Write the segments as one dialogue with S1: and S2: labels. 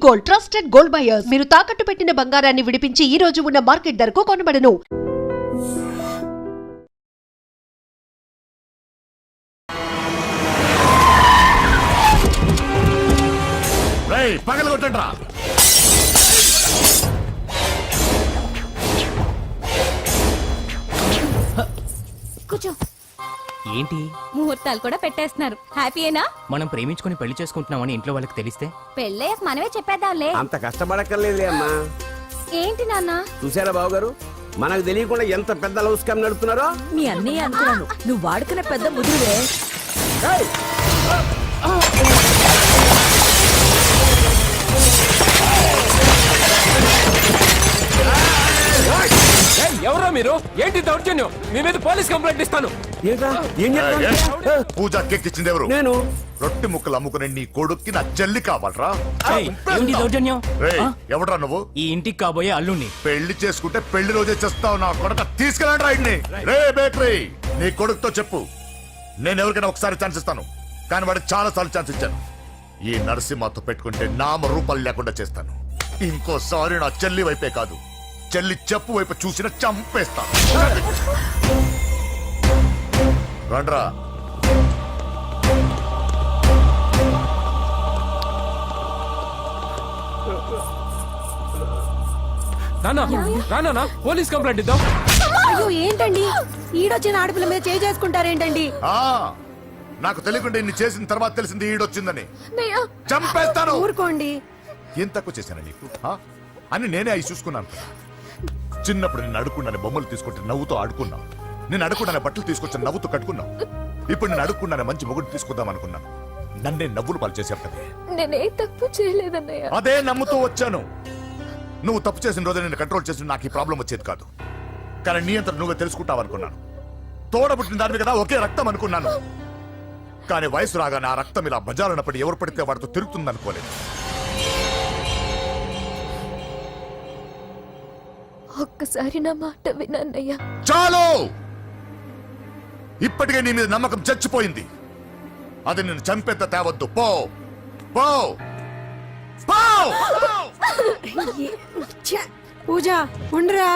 S1: Gold, trusted gold buyers. మీరు తాకట్టు పెట్టిన బంగారాన్ని విడిపించి ఈ రోజు ఉన్న మార్కెట్ ధరకు కొనబడను.
S2: పగలగొట్టండి రా.
S3: కూర్చో.
S4: ఏంటి
S3: ముహూర్తాలు కూడా పెట్టేస్తున్నారు. హ్యాపీయేనా?
S4: మనం ప్రేమించుకుని పెళ్లి చేసుకుంటున్నామని ఇంట్లో వాళ్ళకి తెలిస్తే
S3: పెళ్ళయ్యాక మనమే చెప్పేద్దాంలే.
S5: అంత కష్టపడక్కర్లేదులే అమ్మా.
S3: ఏంటి నాన్న?
S5: చూసారా బాబు గారు, మనకు తెలియకుండా ఎంత పెద్ద లవ్ స్కామ్ నడుపుతున్నారో.
S6: మీ అన్నయ్య అనుకున్నాను, నువ్వు వాడుకునే పెద్ద ముదురువే.
S7: ఎవరో మీరు? ఏంటి దౌర్జన్యం? మీ మీద పోలీస్ కంప్లైంట్ ఇస్తాను.
S2: పూజ కేక్కిచ్చింది ఎవరు?
S5: నేను.
S2: రొట్టె ముక్కలు అమ్ముకునే నీ కొడుక్కి నా చెల్లి కావాలరా?
S4: ఏంటి దౌర్జన్యం?
S2: ఎవడరా నువ్వు?
S4: ఈ ఇంటికి కాబోయే అల్లుణ్ణి.
S2: పెళ్లి చేసుకుంటే పెళ్లి రోజే చేస్తావు నా కొడుక. తీసుకెళ్ళండి రాయిడ్ని. రే బేకరీ, నీ కొడుకుతో చెప్పు, నేను ఎవరికైనా ఒకసారి ఛాన్స్ ఇస్తాను, కానీ వాడికి చాలా సార్లు ఛాన్స్ ఇచ్చాను. ఈ నరసింహతో పెట్టుకుంటే నామ రూపాలు లేకుండా చేస్తాను. ఇంకోసారి నా చెల్లి వైపే కాదు, చెల్లి చెప్పు వైపు చూసిన చంపేస్తాను. రండ్రా.
S7: రానా పోలీస్ కంప్లైంట్ ఇద్దాం.
S6: అయ్యో ఏంటండి, ఈడొచ్చిన ఆడపిల్ల మీద చేయి చేసుకుంటారేంటండి?
S2: నాకు తెలియకుండా ఇన్ని చేసిన తర్వాత తెలిసింది ఈడొచ్చిందని. చంపేస్తాను.
S6: ఊరుకోండి.
S2: ఏం తక్కువ చేశాను నీకు అని నేనే అవి చూసుకున్నాను. చిన్నప్పుడు నేను అడుక్కున్నాను బొమ్మలు తీసుకుంటే నవ్వుతో ఆడుకున్నావు. నేను అడుక్కున్నాను బట్టలు తీసుకొచ్చి నవ్వుతూ కట్టుకున్నావు. ఇప్పుడు నేను అడుక్కున్నాను మంచి మొగుడు తీసుకుందాం అనుకున్నాను. నన్నే నవ్వులు పాలు చేశావు కదే.
S3: నేనే తప్పు చేయలేదన్నయ్య.
S2: అదే నమ్ముతూ వచ్చాను. నువ్వు తప్పు చేసిన రోజు నేను కంట్రోల్ చేసిన నాకు ఈ ప్రాబ్లం వచ్చేది కాదు. కానీ నీ అంతా నువ్వే తెలుసుకుంటావు అనుకున్నాను. తోడబుట్టిన దాని కదా ఒకే రక్తం అనుకున్నాను. కానీ వయసు రాగానే ఆ రక్తం ఇలా బజారున్నప్పుడు ఎవరు పడితే వాడితో తిరుగుతుంది అనుకోలేదు.
S3: ఒక్కసారి నా మాట వినన్నయ్య.
S2: చాలు. ఇప్పటికే నీ మీద నమ్మకం చచ్చిపోయింది. అది నేను చంపేంత తేవద్దు. పో పో పో.
S6: పూజ ఉండరా.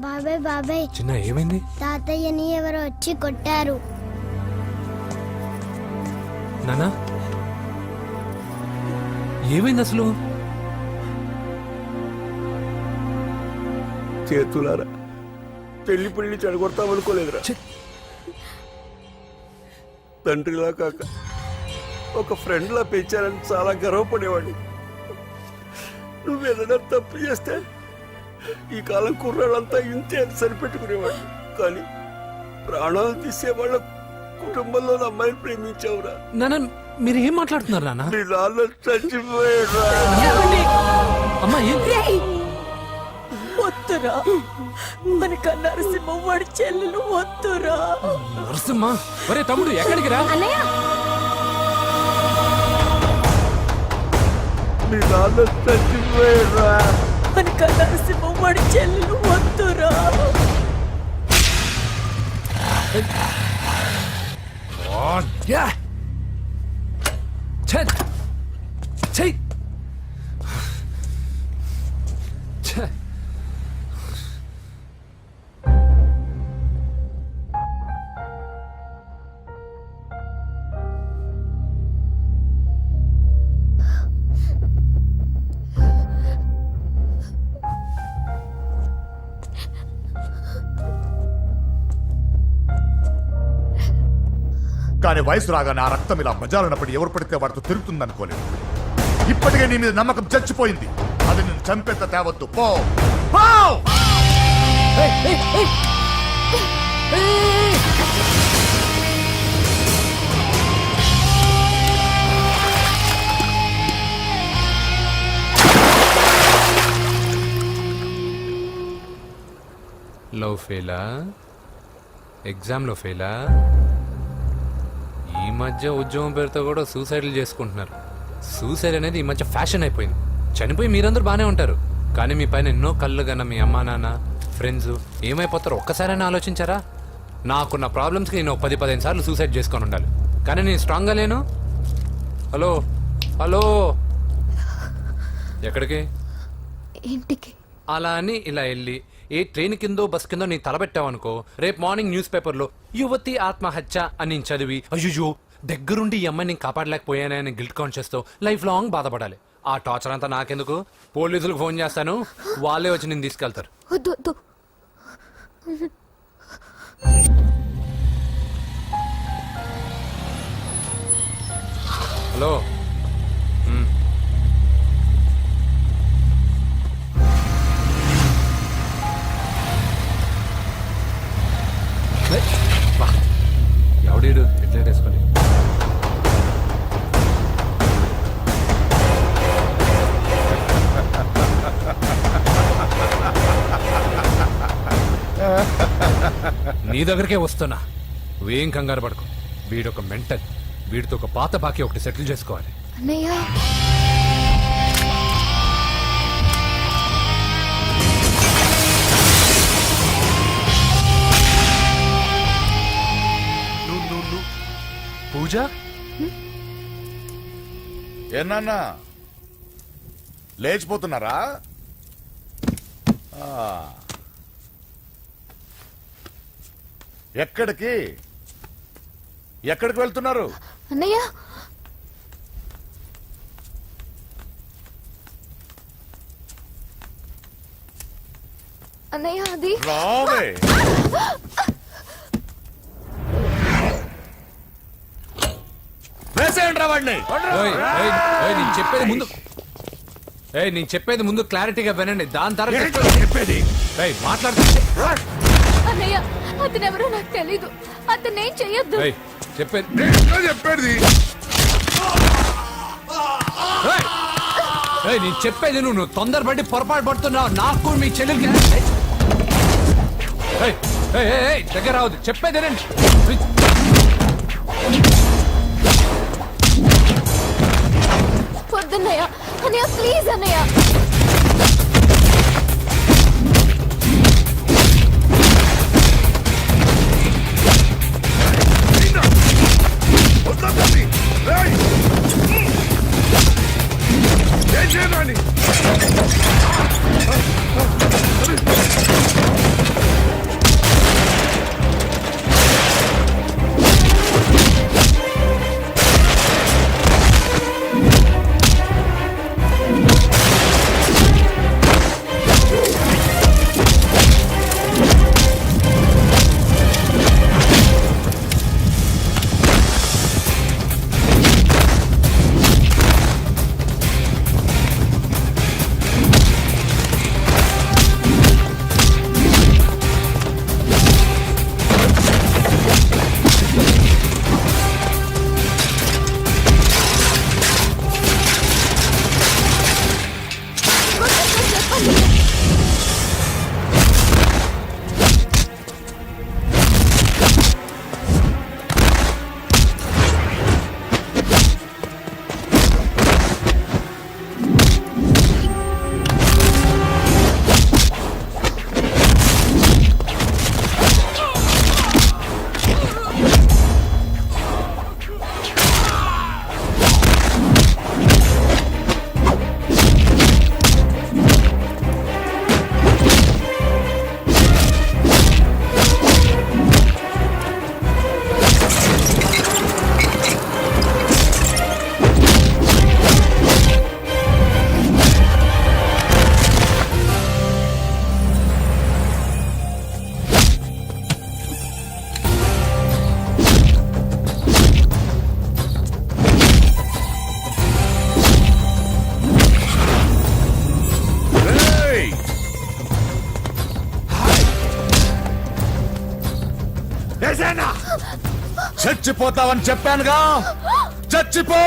S8: బాబాయ్ బాబాయ్,
S7: చిన్న ఏమైంది?
S8: తాతయ్యని ఎవరో వచ్చి కొట్టారు.
S7: నానా ఏమైంది అసలు?
S5: చేతులారా పెళ్లి పెళ్లి చెడగొడతామనుకోలేదురా. తండ్రిలా కాక ఒక ఫ్రెండ్లా పెంచారని చాలా గర్వపడేవాడిని. నువ్వేదైనా తప్పు చేస్తే ఈ కాలం కుర్రాళ్ళంతా ఇంతే అని సరిపెట్టుకునేవాడు. కానీ ప్రాణాలు తీసే వాళ్ళ కుటుంబంలో అమ్మాయిని ప్రేమించావురా.
S7: నాన్న మీరు ఏం మాట్లాడుతున్నారు నాన్న?
S5: నీ నాన్న చచ్చిపోయాడురా.
S6: వద్దురా, మనక నరసింహ వాడి చెల్లెలు వద్దురా.
S7: నరసింహ ఒరే తమ్ముడు ఎక్కడికి రా.
S5: నీ నాన్న చచ్చిపోయాడురా.
S6: మనక నరసింహ వాడి చెల్లెలు వద్దురా.
S2: కానీ వయసు రాగానే ఆ రక్తం ఇలా బజారున్నప్పుడు ఎవరు పడితే వాడితో తిరుగుతుంది అనుకోలేదు. ఇప్పటికే నీ మీద నమ్మకం చచ్చిపోయింది. అది నేను చంపేంత తేవద్దు. పో పో.
S7: లవ్ ఫెయిలా? ఎగ్జామ్లో ఫెయిలా? ఈ మధ్య ఉద్యోగం పేరుతో కూడా సూసైడ్లు చేసుకుంటున్నారు. సూసైడ్ అనేది ఈ మధ్య ఫ్యాషన్ అయిపోయింది. చనిపోయి మీరందరూ బాగానే ఉంటారు, కానీ మీ పైన ఎన్నో కళ్ళు కన్నా మీ అమ్మా నాన్న, ఫ్రెండ్స్ ఏమైపోతారో ఒక్కసారైనా ఆలోచించారా? నాకున్న ప్రాబ్లమ్స్కి నేను 10-15 సార్లు సూసైడ్ చేసుకొని ఉండాలి, కానీ నేను స్ట్రాంగ్గా లేను. హలో హలో, ఎక్కడికి?
S3: ఇంటికి.
S7: అలా అని ఇలా వెళ్ళి ఏ ట్రైన్ కిందో బస్ కిందో నీ తలబెట్టావనుకో, రేపు మార్నింగ్ న్యూస్ పేపర్లో యువతి ఆత్మహత్య అని నేను చదివి అయ్యో దగ్గరుండి ఈ అమ్మాయిని నేను కాపాడలేకపోయానని గిల్ట్ కాన్షియస్తో లైఫ్ లాంగ్ బాధపడాలి. ఆ టార్చర్ అంతా నాకెందుకు? పోలీసులకు ఫోన్ చేస్తాను, వాళ్ళే వచ్చి నేను తీసుకెళ్తారు.
S3: వద్దు వద్దు.
S7: హలో ఎవడీడు ఎట్లా వేసుకొని నీ దగ్గరికే వస్తున్నా, నువ్వేం కంగారు పడుకో. వీడొక మెంటల్, వీడితో ఒక పాత బాకీ ఒకటి సెటిల్ చేసుకోవాలి.
S3: అన్నయ్య
S7: పూజ
S2: ఏనా లేచిపోతున్నారా? ఆ. ఎక్కడికి ఎక్కడికి వెళ్తున్నారు?
S3: అన్నయ్య అన్నయ్య అది
S2: రావే. వేసేయండి రా వాడిని.
S7: నేను చెప్పేది ముందు నేను చెప్పేది ముందు క్లారిటీగా వినండి, దాని తర్వాత
S2: చెప్పేది
S7: మాట్లాడుతుంటే
S3: అన్నయ్య అతనెవరో నాకు తెలీదు, అతనేం చెయ్యొద్దు.
S7: చెప్పేది
S2: చెప్పేది
S7: నేను చెప్పేది నువ్వు తొందరపడి పొరపాటు పడుతున్నావు. నాకు మీ చెల్లెలకి దగ్గర రావద్దు, చెప్పేదేనండి.
S3: వద్దన్నయ్య, అన్నయ్య ప్లీజ్ అన్నయ్య.
S2: చచ్చిపోతావని చెప్పానుగా, చచ్చిపో.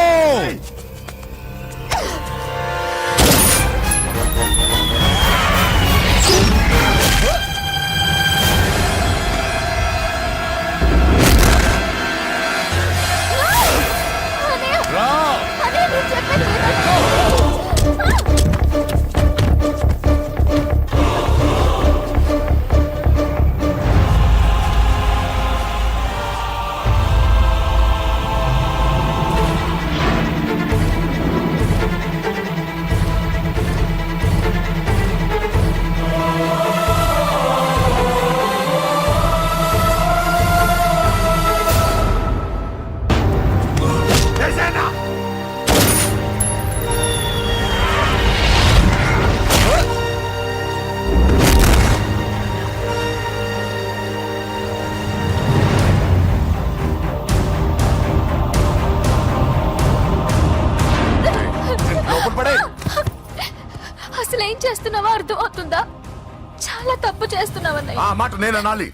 S2: రా.
S3: అన్నయ్య నేను చెప్పేది వినండి. చేస్తున్నావో అర్థం అవుతుందా? చాలా తప్పు చేస్తున్నావన్నయ్య.
S2: ఆ మాట నేను అనాలి?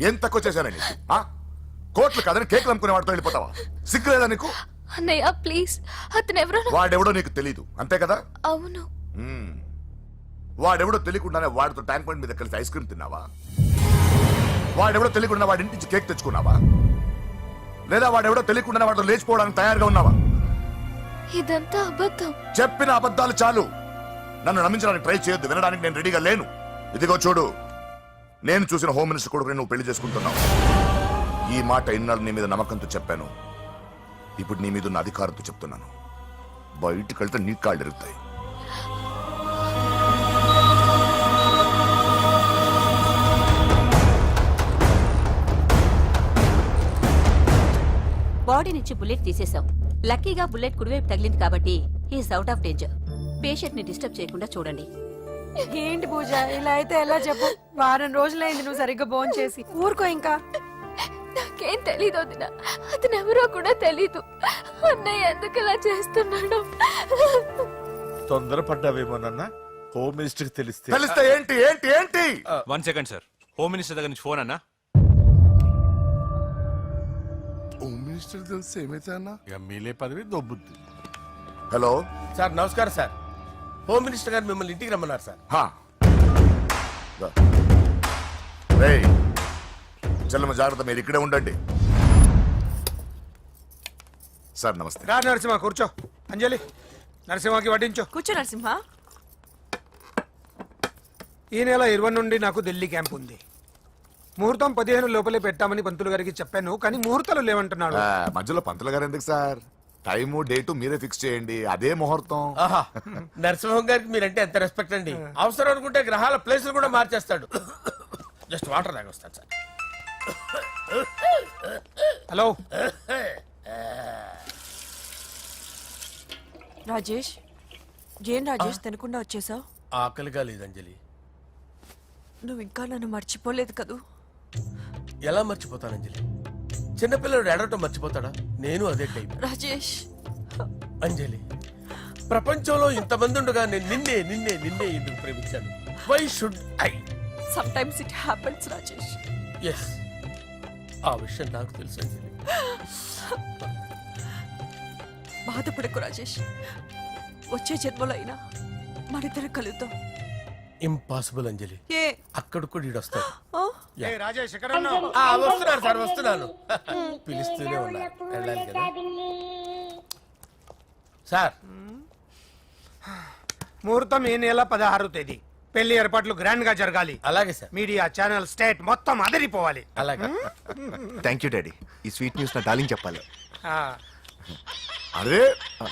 S2: ఏం తక్కువ చేశానండి? కోట్లు కాదని కేకులు అమ్ముకునే వాడితో వెళ్ళిపోతావా? సిగ్గులేదా నీకు?
S3: అన్నయ్య ప్లీజ్, అతను ఎవరో
S2: వాడెవడో నీకు తెలీదు అంతే కదా?
S3: అవును.
S2: మ్మ్. వాడెవడో తెలియకుండానే వాడితో ట్యాంక్ బండ్ మీద కలిసి ఐస్ క్రీమ్ తిన్నావా? వాడెవడో తెలియకుండా వాడి ఇంటి నుంచి కేక్ తెచ్చుకున్నావా? లేదా వాడెవడో తెలియకుండానే వాడితో లేచిపోవడానికి తయారుగా ఉన్నావా?
S3: ఇదంతా అబద్ధం.
S2: చెప్పిన అబద్ధాలు చాలు. నన్ను నమ్మించడానికి ట్రై చేయొద్దు. వినడానికి నేను రెడీగా లేను. ఇదిగో చూడు, నేను చూసిన హోమ్ మినిస్టర్ కొడుకుని నువ్వు పెళ్లి చేసుకుంటున్నావు. ఈ మాట ఇన్నాళ్ళు నీ మీద నమ్మకంతో చెప్పాను. ఇప్పుడు నీ మీద ఉన్న అధికారంతో చెప్తున్నాను. బయటికి వెళ్తే నీ కాళ్ళు ఎరుగుతాయి.
S6: బాడీ నుంచి బుల్లెట్ తీసేశాం. లక్కీగా బుల్లెట్ కుడివైపు తగిలింది కాబట్టి he's out of danger. Patient ని డిస్టర్బ్ చేయకుండా చూడండి.
S9: ఏంటి పూజ, ఇలా అయితే ఎలా చెప్పు? వారం రోజులైంది నువ్వు సరిగ్గా భోంచేసి చేసి. ఊరుకో ఇంకా.
S3: నాకేం తెలీదు వదిన, అతను ఎవరో కూడా తెలీదు. అన్నయ్య ఎందుకు ఇలా చేస్తున్నాడు?
S10: తొందరపడ్డావేమోనన్నా. హోమ్ మినిస్టర్ తెలిస్తే
S2: తెలిస్తే ఏంటి ఏంటి ఏంటి?
S11: 1 సెకండ్ సార్, హోమ్ మినిస్టర్ దగ్గర నుంచి ఫోన్ అన్నా.
S10: హోమ్ మినిస్టర్ తెలిస్తే ఏమైతే అన్నా? ఎమ్మెల్యే పదవి దొబ్బుద్ది.
S2: హలో
S10: సార్ నమస్కారం సార్. హోమ్ మినిస్టర్ గారు మిమ్మల్ని ఇంటికి రమ్మన్నారు సార్.
S2: చెల్లమ్మ జాగ్రత్త, మీరు ఇక్కడే ఉండండి. సార్ నమస్తే.
S5: రా నరసింహ కూర్చో. అంజలి నరసింహకి వడ్డించు.
S9: కూర్చో నరసింహ.
S5: ఈ నెల 20 నుండి నాకు ఢిల్లీ క్యాంప్ ఉంది. ముహూర్తం 15 లోపలే పెట్టామని పంతులు గారికి చెప్పాను, కానీ ముహూర్తాలు లేవంటున్నాడు.
S2: మధ్యలో పంతులు గారు ఎందుకు సార్? టైము డేటు మీరే ఫిక్స్ చేయండి, అదే ముహూర్తం.
S10: నరసింహం గారికి మీరంటే ఎంత రెస్పెక్ట్ అండి. అవసరం అనుకుంటే గ్రహాల ప్లేసులు కూడా మార్చేస్తాడు. జస్ట్ వాటర్ తాగొస్తాను సార్.
S5: హలో
S9: రాజేష్, ఏం రాజేష్ తినకుండా వచ్చేసావు?
S10: ఆకలిగా లేదు అంజలి.
S9: నువ్వు ఇంకా నన్ను మర్చిపోలేదు కదూ?
S10: ఎలా మర్చిపోతాను అంజలి? చిన్నపిల్లడు ఏడవటం మర్చిపోతాడా? నేను అదే టైప్.
S9: రాజేష్
S10: అంజలి, ప్రపంచంలో ఇంతమంది ఉండగా నేను నిన్నే నిన్నే నిన్నే ఎందుకు ప్రేమించాను? Why should I?
S9: Some times it happens Rajesh.
S10: Yes, ఆ విషయం నాకు తెలుసు అంజలి.
S9: బాధపడకు రాజేష్, వచ్చే జన్మలో అయినా మనిద్దరం కలుద్దాం.
S10: ఇంపాసిబుల్ అంజలి.
S9: ఏ
S10: అక్కడ కూడా ఈడు వస్తాడు.
S9: ఆ?
S5: రాజేష్ ఎక్కడ ఉన్నావు?
S10: వస్తున్నాను సార్, వస్తున్నాను. పిలుస్తూనే ఉన్నా, వెళ్ళాలి కదా సార్.
S5: ముహూర్తం ఈ నెల 16వ తేదీ. పెళ్లి ఏర్పాట్లు గ్రాండ్ గా జరగాలి.
S10: అలాగే సార్.
S5: మీడియా ఛానల్ స్టేట్ మొత్తం అదిరిపోవాలి.
S10: అలాగే.
S12: Thank you daddy. ఈ స్వీట్ న్యూస్ నా డార్లింగ్ చెప్పాలి.
S2: అరే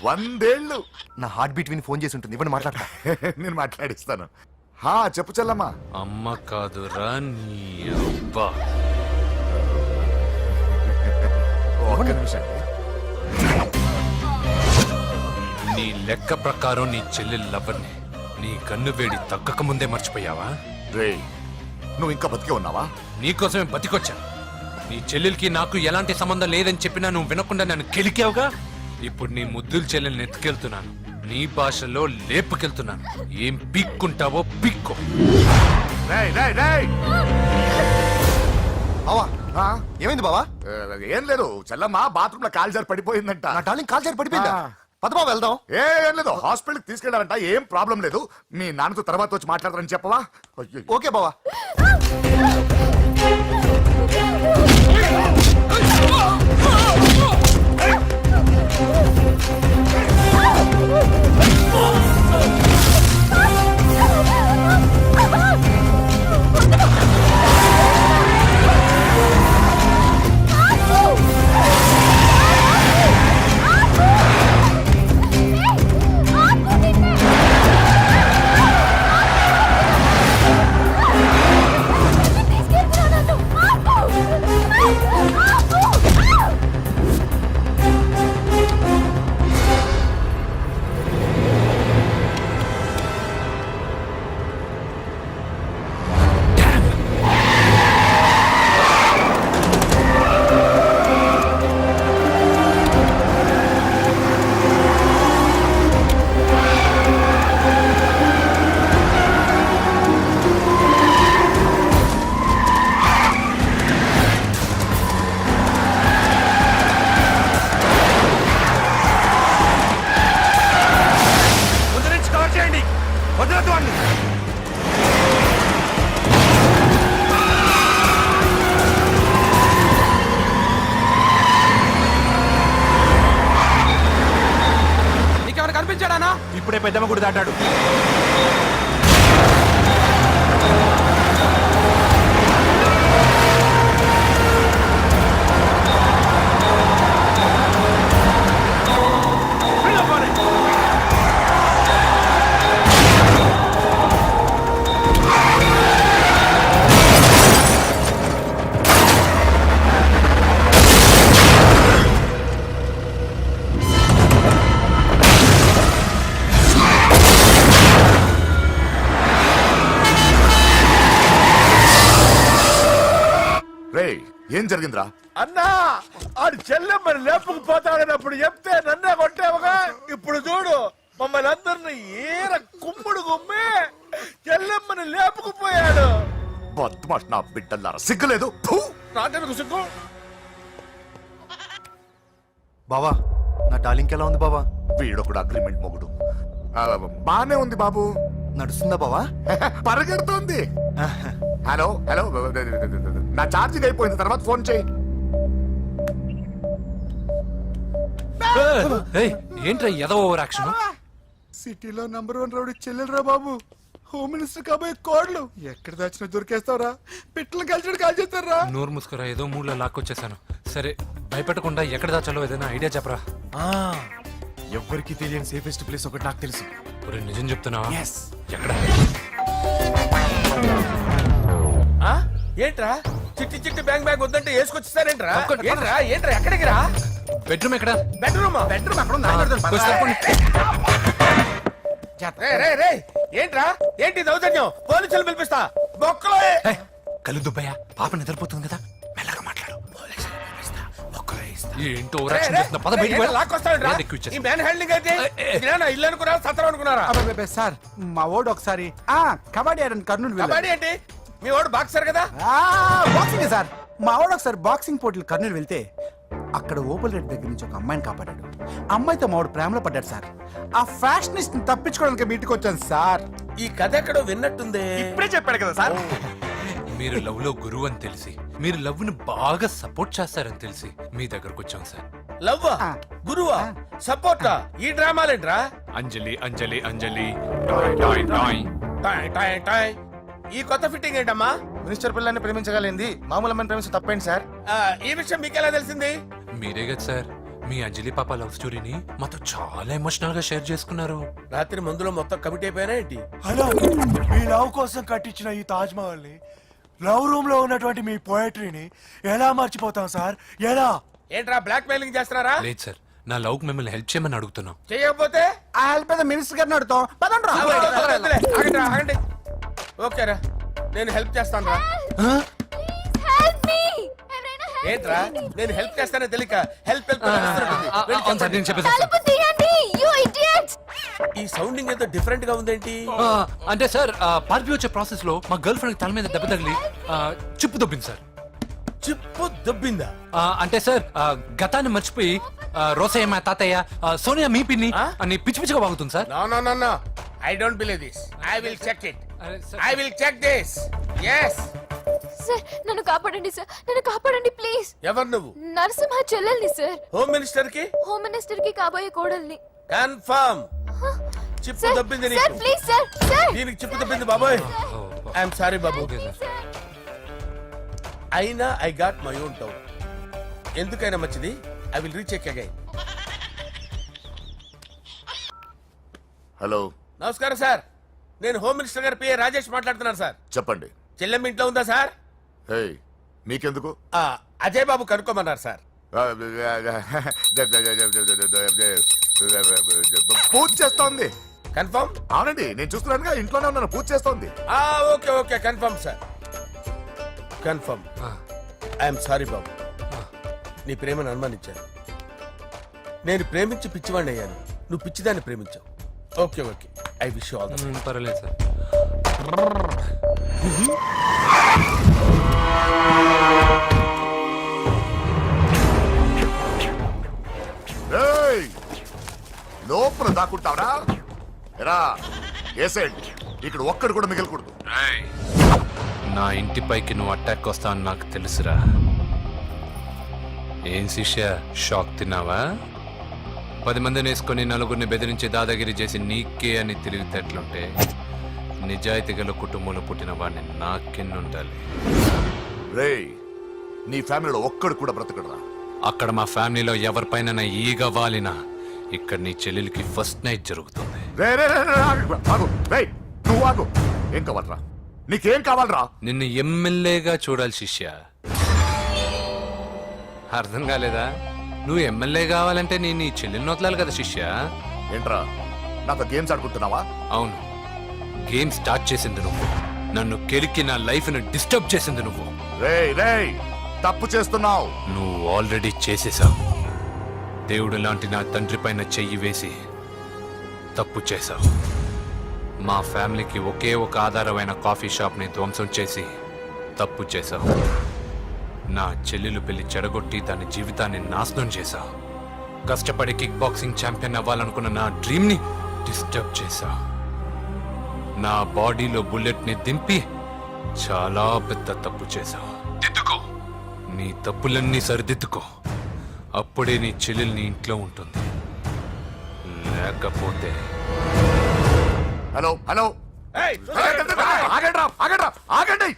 S2: 100 ఏళ్ళు.
S12: నా హార్ట్ బీట్ విని ఫోన్ చేసి ఉంటుంది. ఇవ్వండి మాట్లాడతా.
S2: నేను మాట్లాడిస్తాను. చెప్పు చెల్లమ్మా.
S7: అమ్మ కాదురా నీ అబ్బా.
S2: ఒక్క నిమిషం.
S7: నీ లెక్క ప్రకారం నీ చెల్లెలు లవ్వర్ని నీ కన్ను వేడి తగ్గక ముందే మర్చిపోయావా?
S2: రే, నువ్వు ఇంకా బతికే ఉన్నావా?
S7: నీకోసమే బతికొచ్చాను. నీ చెల్లెలకి నాకు ఎలాంటి సంబంధం లేదని చెప్పినా నువ్వు వినకుండా నన్ను కెలికావుగా. ఇప్పుడు నీ ముద్దుల చెల్లెల్ని ఎత్తుకెళ్తున్నాను, నీ భాషలో లేపుకెళ్తున్నాను. ఏం పీక్కుంటావో పీక్కో.
S2: రేయ్, రేయ్, రేయ్.
S12: బావా ఏమైంది బావా?
S2: ఏం లేదు, చెల్లమ్మ బాత్రూమ్ లో కాలు జారి పడిపోయిందంట.
S12: నా డార్లింగ్ కాల్ చేరి పడిపోయిందా? పద బావ వెళ్దాం.
S2: ఏం లేదు, హాస్పిటల్ కి తీసుకెళ్లారంట. ఏం ప్రాబ్లం లేదు. మీ నాన్నతో తర్వాత వచ్చి మాట్లాడతారని చెప్పవా?
S12: ఓకే బావా.
S11: అప్పుడే పెద్దమ్మ గుడి దాటాడు.
S2: రేయ్ ఏం జరిగిందిరా?
S10: అన్నా ఆడు చెల్లెమ్మని లేపుకుపోతాడనప్పుడు చెప్తే నన్నే కొట్టావుగా. ఇప్పుడు చూడు మమ్మల్ని అందరిని ఏర కుమ్ముడు గుమ్మి చెల్లెమ్మని లేపుకుపోయాడు.
S2: బద్మాష్ నా బిడ్డల్లారా, సిగ్గులేదు? ఫు!
S10: నాకెందుకు సిగ్గు?
S12: బావా నా డార్లింగ్ ఎలా ఉంది బావా?
S2: వీడొకడు అగ్రిమెంట్ మొగుడు. బానే ఉంది బాబు.
S12: నడుస్తుందా బావా?
S2: పరిగెడుతోంది. హలో హలో, నా ఛార్జింగ్ అయిపోయింది, తర్వాత ఫోన్ చేయి.
S7: ఏంట్రా ఎదవ ఓవర్ యాక్షన్?
S12: సిటీలో నంబర్ 1 రౌడీ చెల్లెలరా బాబు. హోమ్ మినిస్టర్ కాబోయే కోడ్లు ఎక్కడ దాచినా దొరికేస్తావురా. పిట్టలు కలిసి కాల్ చేస్తారా?
S7: నోరు ముసుకురా, ఏదో మూడ్లో లాక్కొచ్చేసాను. సరే భయపెట్టకుండా ఎక్కడ దాచాలో ఏదైనా ఐడియా చెప్పరా.
S11: ఎవ్వరికి తెలియని సేఫెస్ట్ ప్లేస్ ఒకటి నాకు తెలుసు.
S7: ఒరే నిజం చెప్తున్నావా? ఎక్కడ?
S10: ఆ? ఏంట్రా చిట్టి చిట్టి బ్యాంగ్ బ్యాగ్ వద్దంటే వేసుకొచ్చిస్తారేంట్రా? ఏంట్రా ఏంట్రా ఎక్కడికి రా?
S7: బెడ్రూమ్ ఎక్కడ?
S10: బెడ్రూమ్ అక్కడ ఏంట్రా ఏంటి దౌర్జన్యం? పోలీసులు పిలిపిస్తా. బొక్కలో
S7: కళ్ళు దుబ్బయ్యా, పాప నిద్రపోతుంది కదా, మెల్లగా మాట్లాడు. ఏంటో ఓవర్ యాక్షన్ చేస్తున్నా, పద బయటికి వెళ్ళు.
S10: లాక్కొస్తాడు
S7: ఎక్కువ ఇచ్చేస్తా.
S10: ఈ మ్యాన్ హ్యాండ్లింగ్ అయితే ఇల్లు అనుకున్నారా సత్రం అనుకున్నారా?
S12: సార్ మా ఓడు ఒకసారి కబడ్డీ ఆడని కర్నూలు
S10: కబడ్డీ ఏంటి? మీ వాడు బాక్సర్ కదా?
S12: Boxing sir. మా వాడు ఒకసారి బాక్సింగ్ పోటీలు కర్నూలు వెళ్తే అక్కడ ఓపెల్ రెడ్డి దగ్గర నుంచి ఒక అమ్మాయిని కాపాడాడు. అమ్మాయితో మా వాడు ప్రేమలో పడ్డాడు సార్. ఆ ఫ్యాషనిస్ట్ తప్పించుకోవడానికి మీటికి వచ్చాను సార్.
S10: ఈ కథ ఎక్కడో విన్నట్టుంది.
S12: ఇప్పుడే చెప్పాడు కదా సార్.
S7: మీరు లవ్ లో గురువు అని తెలిసి, మీరు లవ్ ను బాగా సపోర్ట్ చేస్తారని తెలిసి మీ దగ్గరకు వచ్చాం సార్.
S10: లవ్వా గురువా సపోర్టా? ఈ డ్రామాలేంట్రా?
S7: Anjali Anjali Anjali toy toy toy.
S10: Toy toy toy. ఈ కొత్త ఫిట్టింగ్ ఏంటమ్మా?
S12: మినిస్టర్ పిల్లల్ని ప్రేమించగలిగింది మామూలు అమ్మని ప్రేమించడం తప్పేంటి సార్?
S10: ఈ విషయం మీకెలా తెలిసింది?
S7: మీరే కదా సార్ మీ అంజలి పాప లవ్ స్టోరీని మాతో చాలా ఎమోషనల్ గా షేర్ చేసుకున్నారు.
S10: రాత్రి మందులో మొత్తం కమిటీ అయిపోయినా ఏంటి?
S11: హలో, మీ లవ్ కోసం కట్టించిన ఈ తాజ్ మహల్ ని, లవ్ రూమ్ లో ఉన్నటువంటి మీ పోయట్రీని ఎలా మర్చిపోతాం సార్? ఎలా?
S10: ఏంట్రా బ్లాక్ మెయిలింగ్ చేస్తున్నారా?
S7: లేదు సార్, నా లవ్ మిమ్మల్ని హెల్ప్ చేయమని అడుగుతున్నాం.
S10: చేయకపోతే
S12: ఆ హెల్ప్ అయితే మినిస్టర్ గారిని అడుగుతాం. పదండి రా.
S10: వద్దులే, ఆగండి రా, ఆగండి. ఓకేరా, నేను హెల్ప్ చేస్తాను రా. ఏంట్రా నేను హెల్ప్ చేస్తానో తెలియక హెల్ప్ హెల్ప్
S7: అవును సార్, నేను చెప్పేసాను.
S10: ఈ సౌండింగ్ ఏదో డిఫరెంట్ గా ఉందేంటి?
S7: అంటే సార్ పార్టీ వచ్చే ప్రాసెస్ లో మా గర్ల్ ఫ్రెండ్ తల మీద దెబ్బ తగిలి చిప్పు దొబ్బింది సార్.
S10: చిప్పు దొబ్బిందా?
S7: అంటే సార్ గతాన్ని మర్చిపోయి రోసయ్య మా తాతయ్య, సోనియా మీ పిన్ని అని పిచ్చి పిచ్చిగా వాగుతుంది sir.
S10: No I don't believe this. I will check it. I will check this. yes
S3: sir నన్ను కాపాడండి సార్, నన్ను కాపాడండి ప్లీజ్.
S10: ఎవరు నువ్వు?
S3: నరసింహ చెల్లెల్ని సార్.
S10: హోమ్ మినిస్టర్ కి?
S3: హోమ్ మినిస్టర్ కి కాబోయే కోడల్ని.
S10: కన్ఫర్మ్. చిప్పు దొబ్బింది
S3: సార్
S10: నీకు.
S3: Please sir. సార్
S10: దీనికి చిప్పు దొబ్బింది బాబోయ్. ఐఎమ్ సారీ బాబు. అయినా I got my own doubt. ఎందుకైనా మంచిది, I will recheck again.
S2: Hello,
S10: నమస్కారం సార్, నేను హోమ్ మినిస్టర్ గారి పిఏ రాజేష్ మాట్లాడుతున్నాను సార్.
S2: చెప్పండి.
S10: చెల్లెమ్మ ఇంట్లో ఉందా సార్?
S2: హే, మీకెందుకు?
S10: అజయ్ బాబు కనుక్కోమన్నారు సార్.
S2: పూజ చేస్తోంది.
S10: కన్ఫర్మ్?
S2: అవునండి, నేను చూస్తున్నానుగా, ఇంట్లోనే ఉన్నాను, పూజ చేస్తోంది.
S10: Okay okay confirm sir, confirm. I'm sorry బాబు, నీ ప్రేమను అనుమానించాను. నేను ప్రేమించి పిచ్చివాడిని అయ్యాను, నువ్వు పిచ్చిదాన్ని ప్రేమించావు. Okay okay, I wish you all the best.
S7: పర్వాలేదు సార్.
S2: ఏయ్, లోపల దాక్కుంటావరా? ఎరా ఏసేంటి, ఇక్కడ ఒక్కడు కూడా మిగలకూడదు.
S7: నా ఇంటిపైకి నువ్వు అటాక్ వస్తావని నాకు తెలుసురా. ఏం శిష్య, షాక్ తిన్నావా? 10 మందిని వేసుకొని నలుగురిని బెదిరించి దాదాగిరి చేసి నీకే అని తెలివితేటలుంటే నిజాయితీ గల కుటుంబంలో పుట్టిన వాడిని నాకెన్నుండాలి.
S2: రేయ్, నీ ఫ్యామిలీలో ఒక్కడు కూడా బ్రతకడరా.
S7: అక్కడ మా ఫ్యామిలీలో ఎవరిపైన ఈగ వాలినా ఇక్కడ నీ చెల్లెలికి ఫస్ట్ నైట్ జరుగుతుంది.
S2: రే రే రే రే, ఆగు. రేయ్, నువ్వు ఆగు. ఏం కావాలరా? నీకేం కావాలరా?
S7: నిన్ను ఎమ్మెల్యేగా చూడాలి శిష్య. అర్థం కాలేదా? నువ్వు ఎమ్మెల్యే కావాలంటే నేను నీ చెల్లెల్ని వదలాలి కదా శిష్య.
S2: ఏంట్రా, నాతో గేమ్స్ ఆడుకుంటున్నావా?
S7: అవును, గేమ్ స్టార్ట్ చేసింది నువ్వు. నన్ను కెలికి నా లైఫ్ ను డిస్టర్బ్ చేసింది నువ్వు.
S2: రేయ్ రేయ్, తప్పు చేస్తున్నావు.
S7: నువ్వు ఆల్రెడీ చేసేసావు. దేవుడు లాంటి నా తండ్రి పైన చెయ్యి వేసి తప్పు చేశావు. మా ఫ్యామిలీకి ఒకే ఒక ఆధారమైన కాఫీ షాప్ ని ధ్వంసం చేసి తప్పు చేశావు. నా చెల్లెలు పెళ్లి చెడగొట్టి దాని జీవితాన్ని నాశనం చేశావు. కష్టపడి కిక్ బాక్సింగ్ ఛాంపియన్ అవ్వాలనుకున్న నా డ్రీమ్ ని డిస్టర్బ్ చేశావు. నా బాడీలో బుల్లెట్ ని దింపి చాలా పెద్ద తప్పు చేశావు. దిద్దుకో, నీ తప్పులన్నీ సరిదిద్దుకో. అప్పుడే నీ చెల్లెలు నీ ఇంట్లో ఉంటుంది. లేకపోతే
S2: హలో హలో, ఆగండి.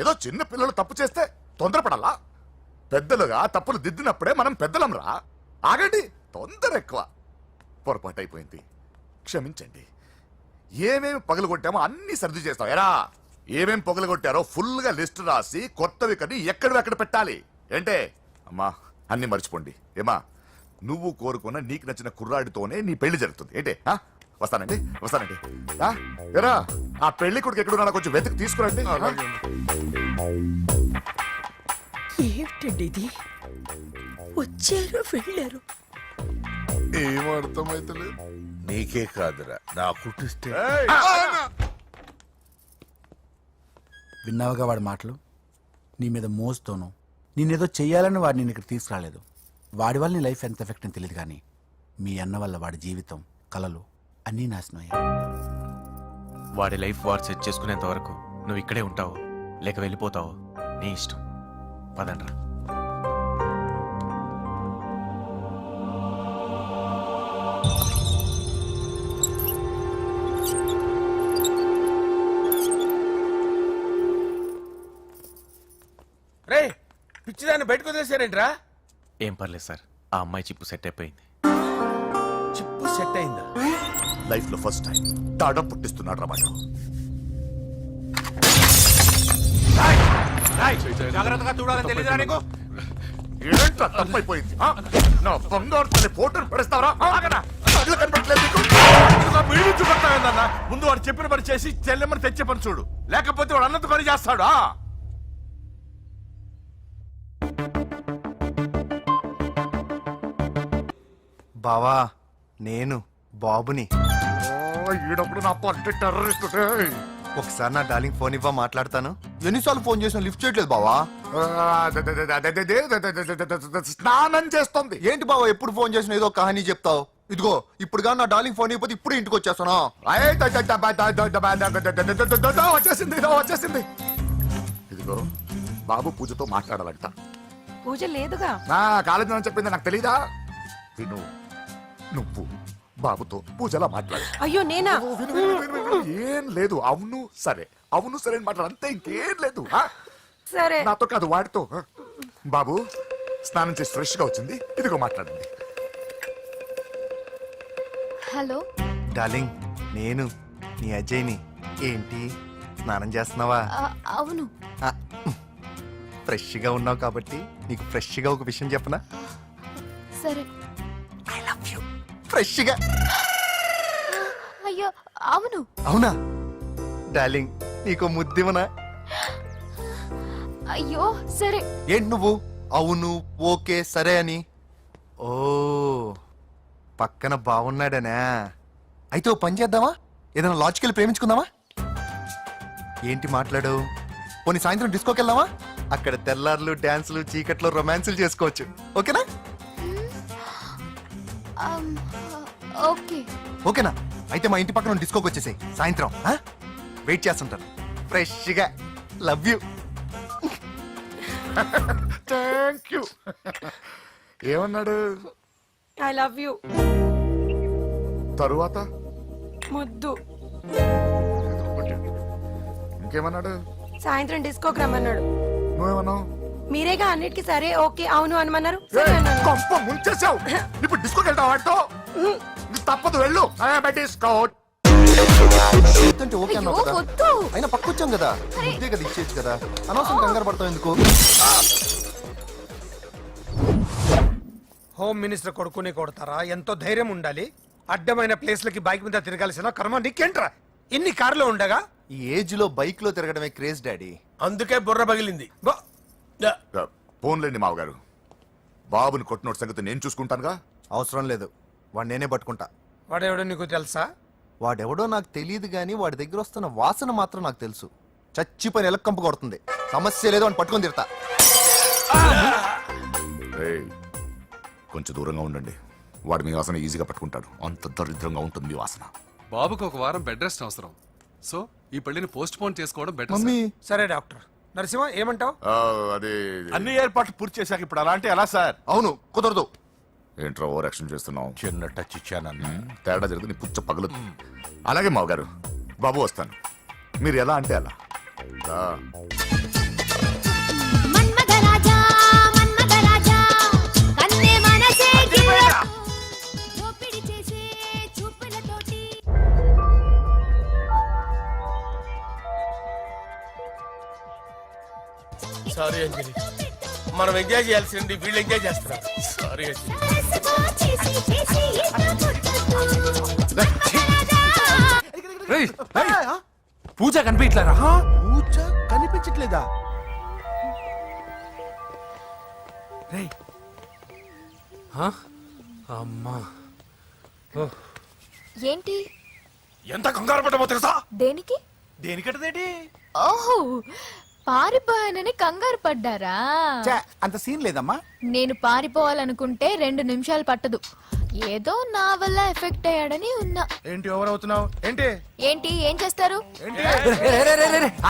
S2: ఏదో చిన్న పిల్లలు తప్పు చేస్తే తొందరపడాలా? పెద్దలుగా తప్పులు దిద్దినప్పుడే మనం పెద్దలంరా. ఆగండి, తొందర ఎక్కువ. పొరపాటు అయిపోయింది, క్షమించండి. ఏమేమి పగలగొట్టామో అన్ని సర్ది చేస్తాం. ఎరా, ఏమేమి పగలగొట్టారో ఫుల్ గా లిస్ట్ రాసి కొత్తవి కని ఎక్కడ పెట్టాలి. ఏంటే అమ్మా, అన్ని మర్చిపోండి. ఏమా, నువ్వు కోరుకున్న నీకు నచ్చిన కుర్రాడితోనే నీ పెళ్లి జరుగుతుంది. ఏంటే వస్తానండి. ఎరా, ఆ పెళ్లి కొడుకు ఎక్కడున్నా కొంచెం వెతికి తీసుకురండి.
S9: ఏమిటండి ఇది? వచ్చారు వెళ్ళారు.
S2: ఏం అర్థమైతలేదు.
S10: నీకే కాదురా, నా కుట్టిస్తే.
S12: విన్నావుగా వాడి మాటలు? నీ మీద మోజుతోనూ నేనేదో చెయ్యాలని వాడిని నేను ఇక్కడ తీసుకురాలేదు. వాడి వల్ల నీ లైఫ్ ఎంత ఎఫెక్ట్ అని తెలియదు, కానీ మీ అన్న వల్ల వాడి జీవితం, కలలు అన్నీ నాశనం అయ్యాయి.
S13: వాడి లైఫ్ వాడు సెట్ చేసుకునేంత వరకు నువ్వు ఇక్కడే ఉంటావు, లేక వెళ్ళిపోతావు, నీ ఇష్టం. పదండ్రా.
S10: రే, పిచ్చిదాన్ని బయటకు వదిలేశారేంట్రా?
S13: ఏం పర్లేదు సార్, ఆ అమ్మాయి చిప్పు సెట్ అయిపోయింది.
S10: చిప్పు సెట్ అయిందా?
S2: లైఫ్ లో ఫస్ట్ టైం తాడం పుట్టిస్తున్నాడు రా వాడు.
S10: జాగ్రత్తగా చూడాలని తెలియదురా నీకు?
S2: ఏంట్రా తప్పైపోయింది? నా బంగారు తల్లి ఫోటోలు పడేస్తావరా? కనపడలేదు.
S10: ముందు వాడు చెప్పిన పని చేసి చెల్లెమ్మని తెచ్చే పని చూడు, లేకపోతే వాడు అన్నంత పని చేస్తాడు.
S11: బావా, నేను బాబుని.
S2: ఈడప్పుడు నా పట్టు టెర్రరిస్ట్.
S11: ఒకసారి నా డార్లింగ్ ఫోన్ ఇవ్వ, మాట్లాడతాను. ఎన్నిసార్లు ఫోన్ చేసినా లిఫ్ట్ చేయట్లేదు బావా.
S2: స్నానం చేస్తుంది.
S11: ఏంటి బావా, ఎప్పుడు ఫోన్ చేసినా ఏదో కహానీ చెప్తావు. ఇదిగో ఇప్పుడు కానీ నా డార్లింగ్ ఫోన్ ఇవ్వకపోతే ఇప్పుడు ఇంటికి వచ్చేస్తాను.
S2: వచ్చేసింది. ఇదిగో బాబు పూజతో మాట్లాడాలంట.
S9: పూజ లేదుగా.
S2: కాలేజీ అని చెప్పింది నాకు తెలీదా? విను, నువ్వు బాబుతో పూజలా మాట్లాడు.
S9: అయ్యో నేనా?
S2: ఏం లేదు. అవును సరే, అవును సరే అని మాట్లాడు, అంతే, ఇంకేం లేదు.
S9: సరే,
S2: నాతో కాదు, వాడితో. బాబు స్నానం చేసి ఫ్రెష్ గా వచ్చింది, ఇదిగో మాట్లాడండి.
S3: హలో
S11: డార్లింగ్, నేను నీ అజయ్ని. ఏంటి స్నానం చేస్తున్నావా?
S3: అవును.
S11: ఫ్రెష్ గా ఉన్నావు కాబట్టి నీకు ఫ్రెష్ గా ఒక విషయం చెప్పనా?
S3: సరే.
S11: I love you. ఫ్రెష్ గా.
S3: అయ్యో అవును.
S11: అవునా డార్లింగ్, నీకు ముద్దివనా?
S3: అయ్యో సరే.
S11: ఏంటి నువ్వు అవును ఓకే సరే అని? ఓ, పక్కన బాగున్నాడనా? అయితే ఓ పని చేద్దామా? ఏదైనా లాజికల్ ప్రేమించుకుందామా? ఏంటి మాట్లాడు? పోనీ సాయంత్రం డిస్కోకి వెళ్దామా? అక్కడ తెల్లార్లు డాన్సులు, చీకట్లో రొమాన్సులు చేసుకోవచ్చు. ఓకేనా?
S3: ఓకే.
S11: ఓకేనా? అయితే మా ఇంటి పక్కన డిస్కోకి వచ్చేసాయి సాయంత్రం. వెయిట్ చేస్తుంటాను ఫ్రెష్గా. Love you.
S2: Thank you. ఏమన్నాడు?
S9: I love you.
S2: తరువాత
S9: ముద్దు.
S2: ఇంకేమన్నాడు?
S9: సాయంత్రం డిస్కోకి రమ్మన్నాడు.
S2: నువ్వేమన్నావు?
S9: మీరేగా అన్నిటికీ సరే ఓకే అవును అనమన్నారు. సరే అన్నాను.
S2: కొంప ముంచేసావు. ఇప్పుడు డిస్కోకి వెళ్తావు వాటితో? తప్పదు, వెళ్ళు. డిస్కో
S11: అంటే ఓకే అన్నావు కదా,
S3: వద్దు.
S11: అయినా పక్కొచ్చాం కదా, ఇదే కదా ఇచ్చేయచ్చు కదా, అనవసరం కంగారు పడతావు ఎందుకు?
S12: హోమ్ మినిస్టర్ కొడుకుని కొడతారా? ఎంతో ధైర్యం ఉండాలి. అడ్డమైన ప్లేస్లకి బైక్ మీద తిరగాల్సిన కర్మ నీకేంట్రా? ఇన్ని కార్లు ఉండగా
S11: ఈ ఏజ్ లో బైక్ లో తిరగడమే క్రేజ్ డాడీ.
S10: అందుకే బుర్ర పగిలింది.
S2: ఫోన్లేండి మావగారు, బాబుని కొట్టినోటి సంగతి నేను చూసుకుంటానుగా.
S11: అవసరం లేదు, వాడు నేనే పట్టుకుంటా.
S12: వాడెవడో నీకు తెలుసా?
S11: వాడెవడో నాకు తెలియదు కానీ వాడి దగ్గర వస్తున్న వాసన మాత్రం నాకు తెలుసు. చచ్చిపోయిన ఎలక్కంపు కొడుతుంది. సమస్య లేదు అని పట్టుకొని తిడతా.
S2: ఏయ్, కొంచెం దూరంగా ఉండండి. వాడు మీ వాసన ఈజీగా పట్టుకుంటాడు. అంత దరిద్రంగా ఉంటుంది మీ వాసన.
S5: బాబుకి ఒక వారం బెడ్ రెస్ట్ అవసరం. సో ఈ పెళ్లిని పోస్ట్ పోన్ చేసుకోవడం బెటర్.
S11: మమ్మీ
S12: సరే డాక్టర్. నరసింహ ఏమంటావు?
S2: అదే
S10: అన్ని ఏర్పాట్లు పూర్తి చేశాక ఇప్పుడు అలా అంటే ఎలా సార్?
S11: అవును, కుదరదు.
S2: ఏంట్రా ఓవర్ యాక్షన్ చేస్తున్నావు?
S10: చిన్న టచ్ ఇచ్చానన్న.
S2: తేడా జరిగితే నీ పుచ్చ పగలు. అలాగే మావగారు, బాబు వస్తాను. మీరు ఎలా అంటే అలా.
S8: మన్మథరాజా మన్మథరాజా కన్నే మనసే దోపిడి చేసే చూపులతోటి.
S10: సారీ అంజలి, మనం ఎంజాయ్ చేయాల్సింది వీళ్ళు ఎంజాయ్ చేస్తున్నారు. సారీ అంజలి.
S7: పూజ కనిపించలేరా?
S12: పూజ కనిపించట్లేదా?
S7: అమ్మా,
S3: ఏంటి?
S10: ఎంత కంగారు పడ్డమో తెలుసా?
S3: దేనికి?
S10: దేనికంటదేంటి?
S3: ఓహో, పారిపోయానని కంగారు పడ్డారా?
S12: ఛే, అంత సీన్ లేదమ్మా.
S3: నేను పారిపోవాలనుకుంటే 2 నిమిషాలు పట్టదు. ఏదో నా వల్ల ఎఫెక్ట్ అయ్యాడని ఉన్నా.
S12: ఏంటి ఓవర్ అవుతున్నావు? ఏంటి
S3: ఏంటి ఏం చేస్తారు?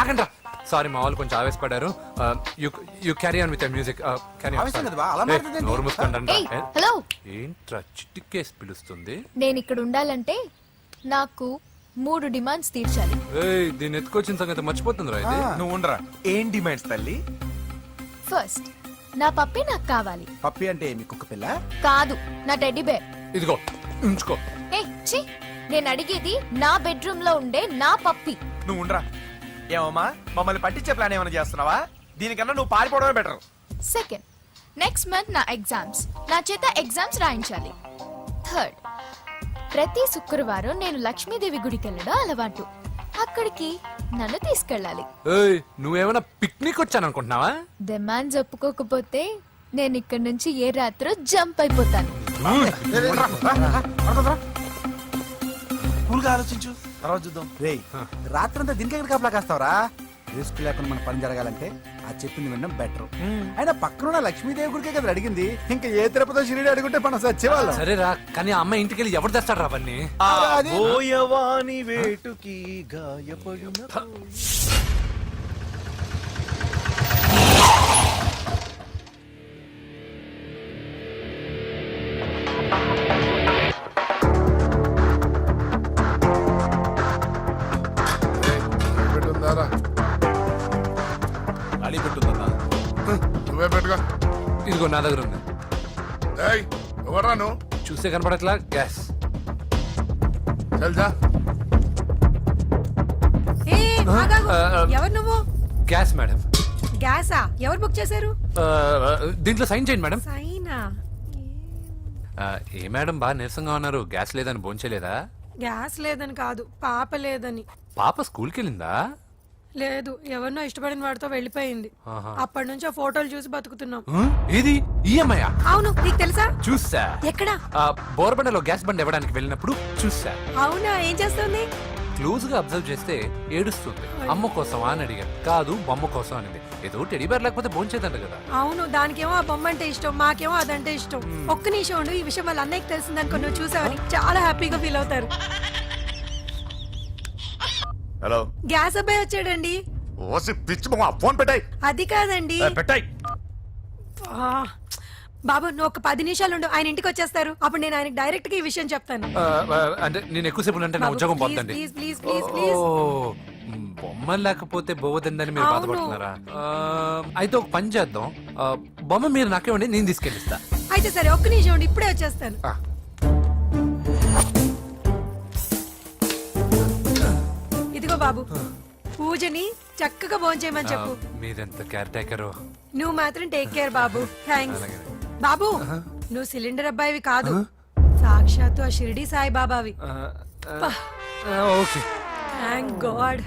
S7: ఆగండ్రా. సారీ, మా వాళ్ళు కొంచెం ఆవేశపడ్డారు. You carry on with music.
S12: ఆవేశం కదా బా, అలా మాట్లాడేదేంటి?
S7: నోరు మూసుకోండి.
S3: ఏయ్, హలో.
S7: ఏంట్రా చిటికేసి పిలుస్తుంది?
S3: నేను ఇక్కడ ఉండాలంటే నాకు 3 డిమాండ్స్ తీర్చాలి.
S7: ఏయ్, దీన్ని ఎత్తుకొచ్చిన సంగతి మర్చిపోతుందిరా ఇది.
S10: నువ్వు ఉండరా. ఏం డిమాండ్స్ తల్లి?
S3: ఫస్ట్, నా పప్పి నాకు కావాలి.
S12: పప్పి అంటే మీ కుక్క పిల్ల?
S3: కాదు, నా టెడ్డీ బేర్.
S7: ఇదిగో ఉంచుకో.
S3: ఏ ఛీ, నేను అడిగేది నా బెడ్రూమ్ లో ఉండే నా పప్పి.
S10: నువ్వు ఉండరా. ఏమమ్మా, మమ్మల్ని పట్టించే ప్లాన్ ఏమైనా చేస్తున్నావా? దీనికన్నా నువ్వు పారిపోవడమే బెటర్.
S3: సెకండ్, నెక్స్ట్ మంత్ నా ఎగ్జామ్స్, నా చేత ఎగ్జామ్స్ రాయించాలి. థర్డ్, ప్రతి శుక్రవారం నేను లక్ష్మీదేవి గుడికి వెళ్ళడం అలవాటు. అక్కడికి నన్ను తీసుకెళ్ళాలి.
S7: ఏయ్, నువ్వేమైనా పిక్నిక్ వచ్చాను అనుకుంటున్నావా?
S3: డిమాండ్స్ ఒప్పుకోకపోతే నేను ఇక్కడి నుంచి ఏ రాత్రో జంప్ అయిపోతాను.
S10: కూల్గా ఆలోచించు, తర్వాత చూద్దాం.
S12: రేయ్, రాత్రంతా దీనికి ఎక్కడ కాపలా కాస్తావరా? రిస్క్ లేకుండా మన పని జరగాలంటే ఆ చెప్పింది వినడం బెటర్. అయినా పక్కన లక్ష్మీదేవి గుడికే కదా అడిగింది. ఇంకా ఏ తిరుపతి షిరిడి అడుగుంటే మనం సచ్చేవాళ్ళం.
S7: సరేరా, కానీ ఆ అమ్మాయి ఇంటికి వెళ్ళి ఎవరు తెస్తాడు అవన్నీ?
S10: బోయవాని వేటుకి గాయపడిన అడి పెట్టుందన్నా.
S2: నువ్వే పెట్టుగా.
S7: ఇదిగో నా దగ్గర ఉంది.
S2: ఎవరా నువ్వు?
S7: చూస్తే కనపడట్లా? గ్యాస్.
S2: చల్జా.
S9: ఎవరు నువ్వు?
S7: Gas madam.
S9: గ్యాసా? ఎవరు బుక్ చేశారు?
S7: దీంట్లో సైన్ చేయండి మేడం.
S9: సైనా?
S7: ఏ మేడం బాగా నీరసంగా ఉన్నారు? గ్యాస్ లేదని భోంచలేదా?
S9: గ్యాస్ లేదని కాదు, పాప లేదని.
S7: పాప స్కూల్కి వెళ్ళిందా?
S9: లేదు, ఎవరినో ఇష్టపడిన వాడితో వెళ్ళిపోయింది. అప్పటి నుంచి ఆ ఫోటోలు చూసి బతుకుతున్నాం.
S7: ఇది ఈఎంఐ?
S9: అవును, నీకు తెలుసా?
S7: చూసా.
S9: ఎక్కడా?
S7: బోర్బండలో గ్యాస్ బండ్ ఇవ్వడానికి వెళ్ళినప్పుడు చూసా.
S9: అవునా, ఏం చేస్తుంది?
S7: క్లోజ్ గా అబ్జర్వ్ చేస్తే ఏడుస్తుంది. అమ్మ కోసం అని అడిగాను. కాదు, బొమ్మ కోసం అనింది. ఏదో టెడీ బేర్ లేకపోతే భోంచేదంట కదా.
S9: అవును, దానికేమో ఆ బొమ్మ అంటే ఇష్టం, మాకేమో అదంటే ఇష్టం. ఒక్క నిమిషం ఉండు, ఈ విషయం వాళ్ళ అన్నయ్యకి తెలిసిందనుకో, నువ్వు చూసావని చాలా హ్యాపీగా ఫీల్ అవుతారు.
S2: హలో,
S9: గ్యాస్ అబ్బాయి వచ్చాడండి.
S2: ఓసి పిచ్చి బొమ్మ, ఫోన్ పెట్టాయి.
S9: అది కాదండి.
S2: పెట్టాయి.
S9: బాబు నువ్వు ఒక 10 నిమిషాలు ఉండు, ఆయన ఇంటికి వచ్చేస్తారు. అప్పుడు నేను ఆయనకి డైరెక్ట్ గా ఈ విషయం చెప్తాను.
S7: అంటే నేను ఎక్కువసేపు అంటే నా ఉద్యోగం పోతుందండి.
S9: Please please please please.
S7: బొమ్మ లేకపోతే బోవదందని మీరు
S9: అవును.
S7: బాధపడుతున్నారా? అయితే ఒక పని చేద్దాం, బొమ్మ మీరు నాకేమండి, నేను తీసుకెళ్ళిస్తా.
S9: అయితే సరే, ఒక్క నిమిషం ఉండి ఇప్పుడే వచ్చేస్తాను. ఇదిగో బాబు, పూజని చక్కగా భోంచేయమని చెప్పు.
S7: మీరెంత కేర్ టేకరు.
S9: నువ్వు మాత్రం టేక్ కేర్ బాబు. థ్యాంక్స్ బాబు. నువ్వు సిలిండర్ అబ్బాయివి కాదు, సాక్షాత్తు ఆ షిరిడి సాయి బాబావి.
S7: ఓకే.
S9: Thank God.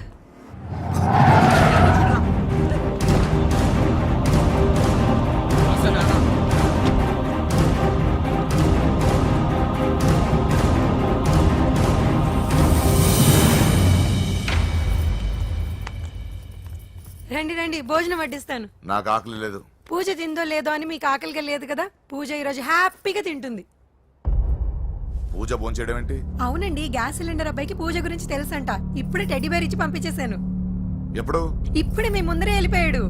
S9: రండి రండి, భోజనం వడ్డిస్తాను.
S2: నాకు ఆకలి లేదు.
S9: పూజ తిందో లేదో అని మీకు ఆకలిగా లేదు కదా, పూజ ఈరోజు హ్యాపీగా తింటుంది.
S2: పూజ భోంచేయడం ఏంటి?
S9: అవునండి, గ్యాస్ సిలిండర్ అబ్బాయికి పూజ గురించి తెలుసంట. ఇప్పుడే టెడ్డీ బేర్ ఇచ్చి పంపించేశాను.
S2: ఎప్పుడు?
S9: ఇప్పుడే మీ ముందరే వెళ్ళిపోయాడు.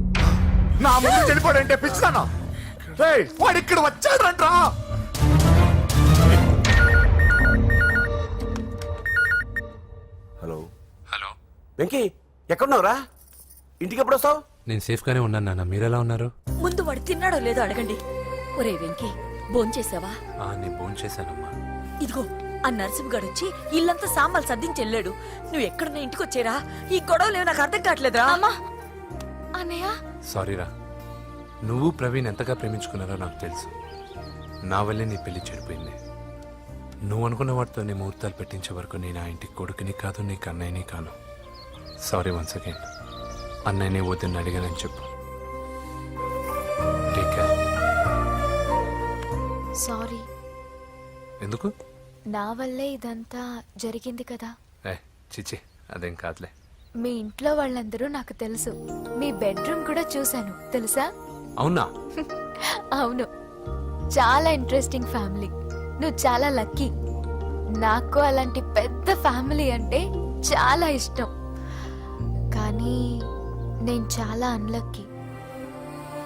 S2: నా ముందు చెడిపోడంటే పిచ్చానా? వాడు ఇక్కడ వచ్చాడంట్రా.
S10: హలో
S7: హలో
S10: వెంకీ, ఎక్కడున్నావురా? ఇంటికి ఎప్పుడు వస్తావు?
S7: నేను సేఫ్ గానే ఉన్నాను నాన్న, మీరెలా ఉన్నారు?
S6: ముందు వాడు తిన్నాడో లేదో అడగండి. ఒరే వెంకీ, భోంచేసావా?
S7: నేను ఫోన్ చేశానమ్మా.
S6: ఇదిగో ఆ నరసింహగాడు వచ్చి ఇల్లంతా సామాన్లు సర్దించి వెళ్ళాడు. నువ్వు ఎక్కడున్నా ఇంటికి వచ్చేరా? ఈ గొడవలేవు నాకు అర్థం కావట్లేదురా.
S3: అమ్మా అన్నయ్య,
S7: సారీరా, నువ్వు ప్రవీణ్ ఎంతగా ప్రేమించుకున్నారో నాకు తెలుసు. నా వల్లే నీ పెళ్లి చెడిపోయింది. నువ్వు అనుకున్న వాటితో నీ ముహూర్తాలు పెట్టించే వరకు నేను ఆ ఇంటికి కొడుకుని కాదు, నీకు అన్నయ్యని కాను. Sorry once again. అన్నయ్యని వద్దని అడిగానని చెప్పు. Take care.
S3: సారీ.
S7: ఎందుకు?
S3: నా వల్లే ఇదంతా జరిగింది కదా.
S7: చిచి, అదేం కాదులే.
S3: మీ ఇంట్లో వాళ్ళందరూ నాకు తెలుసు. మీ బెడ్రూమ్ కూడా చూశాను, తెలుసా?
S7: అవునా?
S3: అవును, చాలా ఇంట్రెస్టింగ్ ఫ్యామిలీ. నువ్వు చాలా లక్కీ. నాకు అలాంటి పెద్ద ఫ్యామిలీ అంటే చాలా ఇష్టం. కానీ నేను చాలా అన్లక్కీ.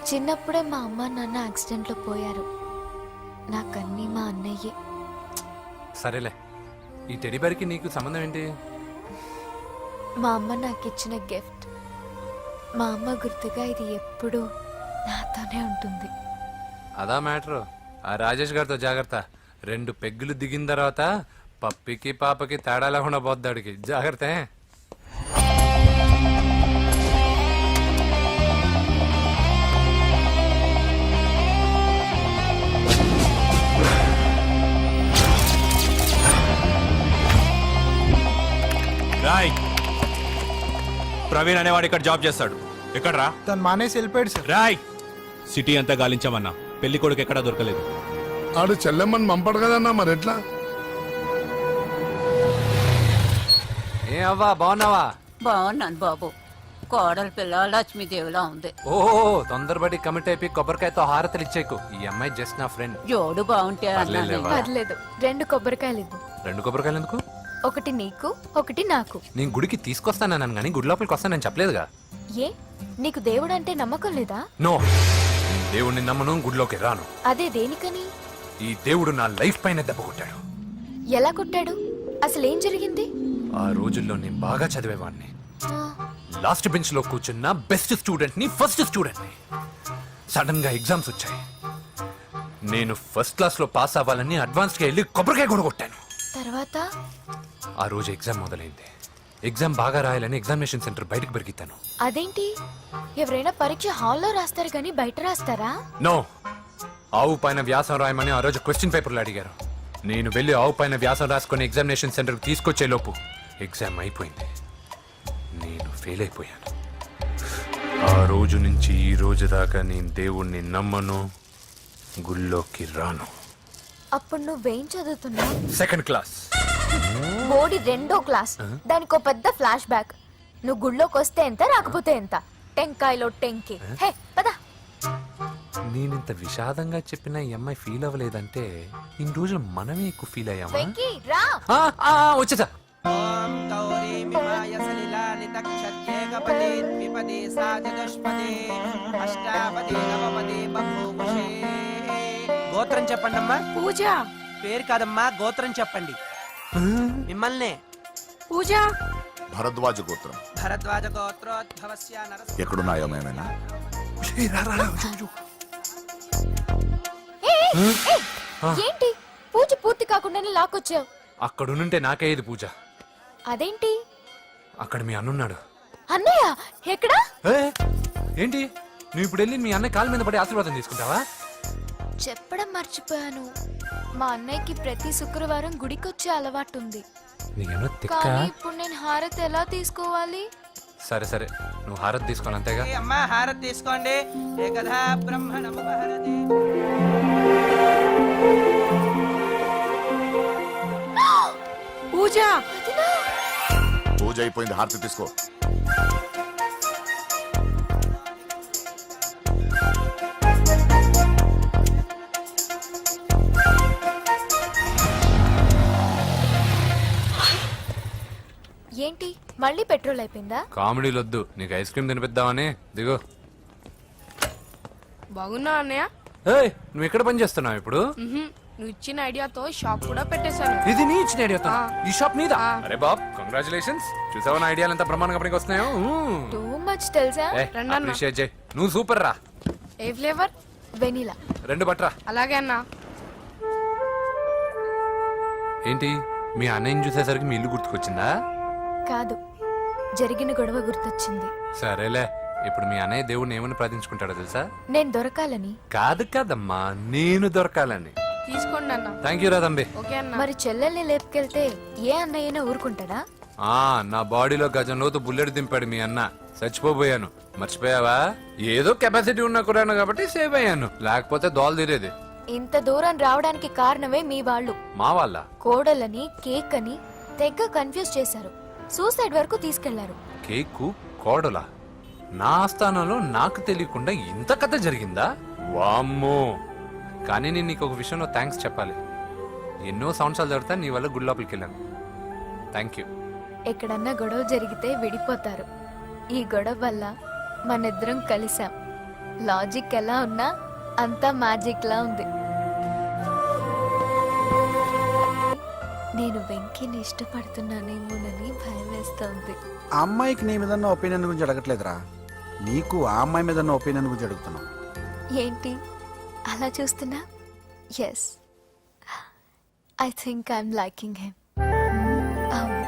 S3: చిన్నప్పుడే మా అమ్మ నాన్న యాక్సిడెంట్లో పోయారు. నాకన్నీ మా అన్నయ్యే.
S7: సరేలే, ఈ టెడీబేర్కి నీకు సంబంధం ఏంటి?
S3: మా అమ్మ నాకు ఇచ్చిన గిఫ్ట్. మా అమ్మ గుర్తుగా ఇది ఎప్పుడూ నాతోనే ఉంటుంది.
S7: అదా మ్యాటరు. ఆ రాజేష్ గారితో జాగ్రత్త. 2 పెగ్గులు దిగిన తర్వాత పప్పికి పాపకి తేడా లేకుండా పోద్దాడికి. జాగ్రత్త.
S13: రాయ్, ప్రవీణ్ అనేవాడు ఇక్కడ జాబ్ చేస్తాడు. ఎక్కడ్రా?
S12: తను మానేసి వెళ్ళిపోయాడు సార్.
S13: రాయ్, సిటీ అంతా గాలించామన్నా, పెళ్లి కొడుకు ఎక్కడా దొరకలేదు.
S2: ఆడు చెల్లెమ్మని పంపడు కదన్నా, మరి ఎట్లా?
S7: ఏ అవ్వా, బాగున్నావా?
S6: బాగున్నాను బాబు. కోడలి పిల్ల లక్ష్మీదేవిలా ఉంది.
S7: ఓ తొందరపడి కమిట్ అయిపోయి కొబ్బరికాయతో హారతలు ఇచ్చేకు. ఈ అమ్మాయి జస్ట్ నా ఫ్రెండ్.
S6: జోడు బాగుంటే
S7: పర్లేదులే,
S6: అన్నాను.
S7: వా.
S3: పర్లేదు, 2 కొబ్బరికాయలు ఇవ్వు.
S7: 2 కొబ్బరికాయలు ఎందుకు?
S3: ఒకటి నీకు, ఒకటి నాకు.
S7: నేను గుడికి తీసుకొస్తానన్నాను కానీ గుడి లోపలికి వస్తానని చెప్పలేదుగా.
S3: ఏ, నీకు దేవుడు అంటే నమ్మకం లేదా?
S7: నో, దేవుడిని నమ్మను, గుడిలోకి రాను.
S3: అదే దేనికని?
S7: ఈ దేవుడు నా లైఫ్ పైన దెబ్బ కొట్టాడు.
S3: ఎలా కొట్టాడు? అసలేం జరిగింది?
S7: ఆ రోజుల్లో నేను బాగా చదివేవాడిని.
S3: ఆ,
S7: లాస్ట్ బెంచ్ లో కూర్చున్న బెస్ట్ స్టూడెంట్ ని, ఫస్ట్ స్టూడెంట్ ని. సడన్ గా ఎగ్జామ్స్ వచ్చాయి. నేను ఫస్ట్ క్లాస్ లో పాస్ అవ్వాలని అడ్వాన్స్ గా వెళ్ళి కొబ్బరికాయ కూడా కొట్టాను.
S3: తర్వాత?
S7: ఆ రోజు ఎగ్జామ్ మొదలైంది. ఎగ్జామ్ బాగా రాయాలని ఎగ్జామినేషన్ సెంటర్ బయటకు పెరిగితాను.
S3: అదేంటి, ఎవరైనా పరీక్ష హాల్లో రాస్తారు కానీ బయట రాస్తారా?
S7: నో, ఆవు పైన వ్యాసం రాయమని ఆ రోజు క్వశ్చన్ పేపర్లు అడిగారు. నేను వెళ్ళి ఆవు పైన వ్యాసం రాసుకొని ఎగ్జామినేషన్ సెంటర్కి తీసుకొచ్చే లోపు ఎగ్జామ్ అయిపోయింది. నేను ఫెయిల్ అయిపోయాను. ఆ రోజు నుంచి ఈ రోజు దాకా నేను దేవుణ్ణి నమ్మను, గుళ్ళోకి రాను.
S3: అప్పుడు నువ్వేం చదువుతున్నావు?
S7: Second class.
S3: బోడి 2వ క్లాస్. దానికో పెద్ద ఫ్లాష్ బ్యాక్. నువ్వు గుళ్ళోకి వస్తే ఎంత, రాకపోతే ఎంత. టెంకాయలో టెంకి. హే పద.
S7: నేనింత విషాదంగా చెప్పిన ఈ అమ్మాయి ఫీల్ అవ్వలేదంటే ఇన్ని రోజులు మనమే ఎక్కువ ఫీల్ అయ్యామా?
S3: వెంకీ రా.
S7: వచ్చేసా.
S14: గోత్రం చెప్పండి అమ్మా.
S9: పూజ.
S14: పేరు కాదమ్మా, గోత్రం చెప్పండి. మిమ్మల్నే.
S9: పూజ.
S2: భరద్వాజ గోత్రం.
S14: భరద్వాజ గోత్రోద్భవస్య నరసింహ.
S2: ఎక్కడున్నాయో మేమైనా
S3: ఏంటి పూజ పూర్తి కాకుండానే లాక్కొచ్చావు?
S7: అక్కడుంటే నాకే ఇది పూజ.
S3: అదేంటి?
S7: అక్కడ మీ అన్నున్నాడు.
S3: అన్నయ్య ఎక్కడా?
S7: ఏ, ఏంటి నువ్వు ఇప్పుడు వెళ్ళి మీ అన్నయ్య కాలు మీద పడి ఆశీర్వాదం తీసుకుంటావా?
S3: చెప్పడం మర్చిపోయాను, మా అన్నయ్యకి ప్రతి శుక్రవారం గుడికొచ్చే అలవాటు ఉంది.
S7: నీకేమో తిక్క.
S3: కానీ ఇప్పుడు నేను హారతి ఎలా తీసుకోవాలి?
S7: సరే సరే, నువ్వు హారతి తీసుకోను అంతేగా.
S14: ఏ అమ్మా, హారతి తీసుకోండి. ఏకదా బ్రహ్మణముపహరతి.
S9: పూజ.
S2: పూజ అయిపోయింది, హారతి తీసుకో.
S3: ఏంటి మళ్ళీ పెట్రోల్ అయిపోయిందా?
S7: కామెడీలు వద్దు, నీకు ఐస్ క్రీమ్ తినిపిద్దామని. దిగు.
S9: బాగున్నా అన్నయ్య?
S7: ఏయ్, నువ్వు ఎక్కడ పని చేస్తున్నావు ఇప్పుడు?
S9: నువ్వు ఇచ్చిన ఐడియాతో షాప్ కూడా పెట్టేశాను.
S7: ఇది నీ ఇచ్చిన ఐడియా? ఈ షాప్ మీద? అరే బాబ్, కంగ్రాచులేషన్స్. చూసావా నా ఐడియాలు ఎంత బ్రహ్మాండంగా పనికి వస్తున్నాయో?
S3: టూ మచ్ తెలుసా?
S7: అప్రిషియేట్ చేయి. నువ్వు సూపర్ రా.
S9: ఏ ఫ్లేవర్?
S3: వెనీలా.
S7: 2 బట్రా.
S9: అలాగే అన్నా.
S7: ఏంటి మీ అన్నయ్యని చూసేసరికి మీ ఇల్లు గుర్తుకొచ్చిందా?
S3: కాదు, జరిగిన గొడవ గుర్తొచ్చింది.
S7: సరేలే, ఇప్పుడు మీ అన్నయ్య దేవుడిని ఏమని ప్రార్థించుకుంటాడో తెలుసా?
S3: నేను దొరకాలని.
S7: కాదు కాదమ్మా, నేను దొరకాలని.
S9: తీసుకోండి అన్న.
S7: థ్యాంక్ యూ రా తంబి.
S9: ఓకే అన్న.
S3: మరి చెల్లెల్ని లేపుకెళ్తే ఏ అన్నయ్యనా ఊరుకుంటాడా?
S7: నా బాడీలో గజం లోతు బుల్లెట్ దింపాడు మీ అన్న. చచ్చిపోయాను, మర్చిపోయావా? ఏదో కెపాసిటీ ఉన్న కురాను కాబట్టి సేవ్ అయ్యాను, లేకపోతే దోలు తీరేది.
S3: ఇంత దూరం రావడానికి కారణమే మీ వాళ్ళు.
S7: మా వాళ్ళ
S3: కోడలని కేక్ అని తెగ కన్ఫ్యూజ్ చేశారు, సూసైడ్ వరకు తీసుకెళ్లారు.
S7: కేకు కోడలా? నా స్థానంలో నాకు తెలియకుండా ఇంత కథ జరిగిందా? వామ్మో. కానీ నేను నీకు ఒక విషయంలో థ్యాంక్స్ చెప్పాలి. ఎన్నో సంవత్సరాలు జరుగుతా నీ వల్ల గుడి లోపలికి వెళ్ళాను. Thank you.
S3: ఎక్కడన్నా గొడవ జరిగితే విడిపోతారు. ఈ గొడవ వల్ల మనిద్దరం కలిసాం. లాజిక్ ఎలా ఉన్నా అంతా మ్యాజిక్ లా ఉంది. నేను వెంకీని ఇష్టపడుతున్నానేమోనని భయం వేస్తోంది.
S12: ఆ అమ్మాయికి నీ మీద ఒపీనియన్ గురించి అడగట్లేదురా, నీకు ఆ అమ్మాయి మీద ఒపీనియన్ గురించి అడుగుతున్నావు.
S3: ఏంటి అలా చూస్తున్నా? Yes, I think I'm liking him. అవును,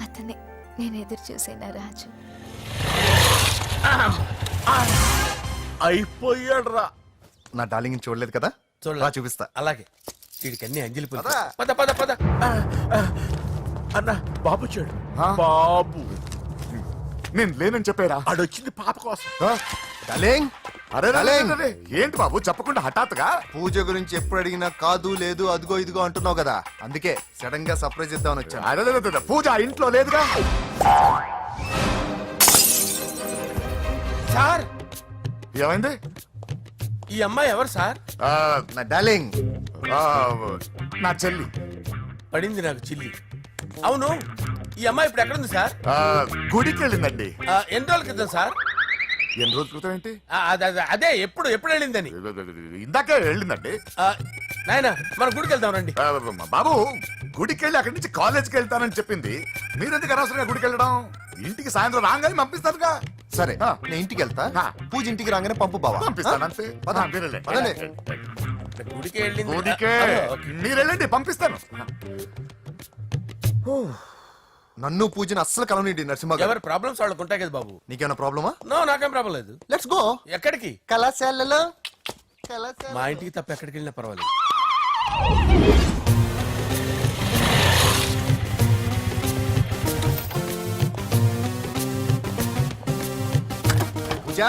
S3: అతనే నేను ఎదురు చూసేనా రాజు.
S10: అయిపోయాడు రా.
S11: నా డార్లింగ్ చూడలేదు కదా, రా చూపిస్తా.
S10: అలాగే, వీడికి అన్ని అంజలి పూలు. పద పద పద. అన్న బాబు చూడు. బాబు
S2: నేను లేనని చెప్పారా?
S10: ఆడొచ్చింది పాప కోసం.
S11: డార్లింగ్,
S2: అరే
S11: డార్లింగ్.
S2: ఏంటి బాబు చెప్పకుండా హఠాత్తుగా?
S11: పూజ గురించి ఎప్పుడు అడిగినా కాదు లేదు అదిగో ఇదిగో అంటున్నావు కదా, అందుకే సడన్ గా సర్ప్రైజ్ ఇద్దామని వచ్చాను.
S2: అరే పూజ ఇంట్లో లేదుగా.
S10: సార్,
S2: ఏమైంది?
S10: ఈ అమ్మాయి ఎవరు సార్?
S11: నా డార్లింగ్,
S2: నా చెల్లి.
S10: పడింది నాకు చిల్లి. అవును, ఈ అమ్మాయి ఇప్పుడు ఎక్కడుంది సార్?
S2: గుడికి వెళ్ళిందండి.
S10: ఎన్ని రోజుల క్రితం సార్?
S2: ఎన్ని రోజుల క్రితం ఏంటి?
S10: అదే ఎప్పుడు ఎప్పుడు వెళ్ళిందని.
S2: ఇందాకే వెళ్ళిందండి.
S10: నాయన, మన గుడికి వెళ్దాం రండి.
S2: బాబు, గుడికి వెళ్ళి అక్కడి నుంచి కాలేజ్కి వెళ్తానని చెప్పింది. మీరెందుకు అనవసరంగా గుడికి వెళ్ళడం? ఇంటికి సాయంత్రం రాగానే పంపిస్తారుగా.
S11: సరే నేను ఇంటికి వెళ్తా, పూజ ఇంటికి రాగానే పంపు బావా.
S2: పంపిస్తానంతే.
S10: గుడికి వెళ్ళింది.
S2: గుడికే మీరు వెళ్ళండి, పంపిస్తాను.
S11: నన్ను పూజను అస్సలు కలవనండి నరసింహ గారు.
S10: ఎవరి ప్రాబ్లమ్స్ వాళ్ళకు ఉంటాయి కదా బాబు.
S11: నీకేమైనా ప్రాబ్లమా?
S10: నో, నాకేం ప్రాబ్లం లేదు.
S11: Let's go.
S10: ఎక్కడికి?
S11: కళాశాలలో.
S10: మా ఇంటికి తప్ప ఎక్కడికి వెళ్ళినా పర్వాలేదు.
S11: పూజ,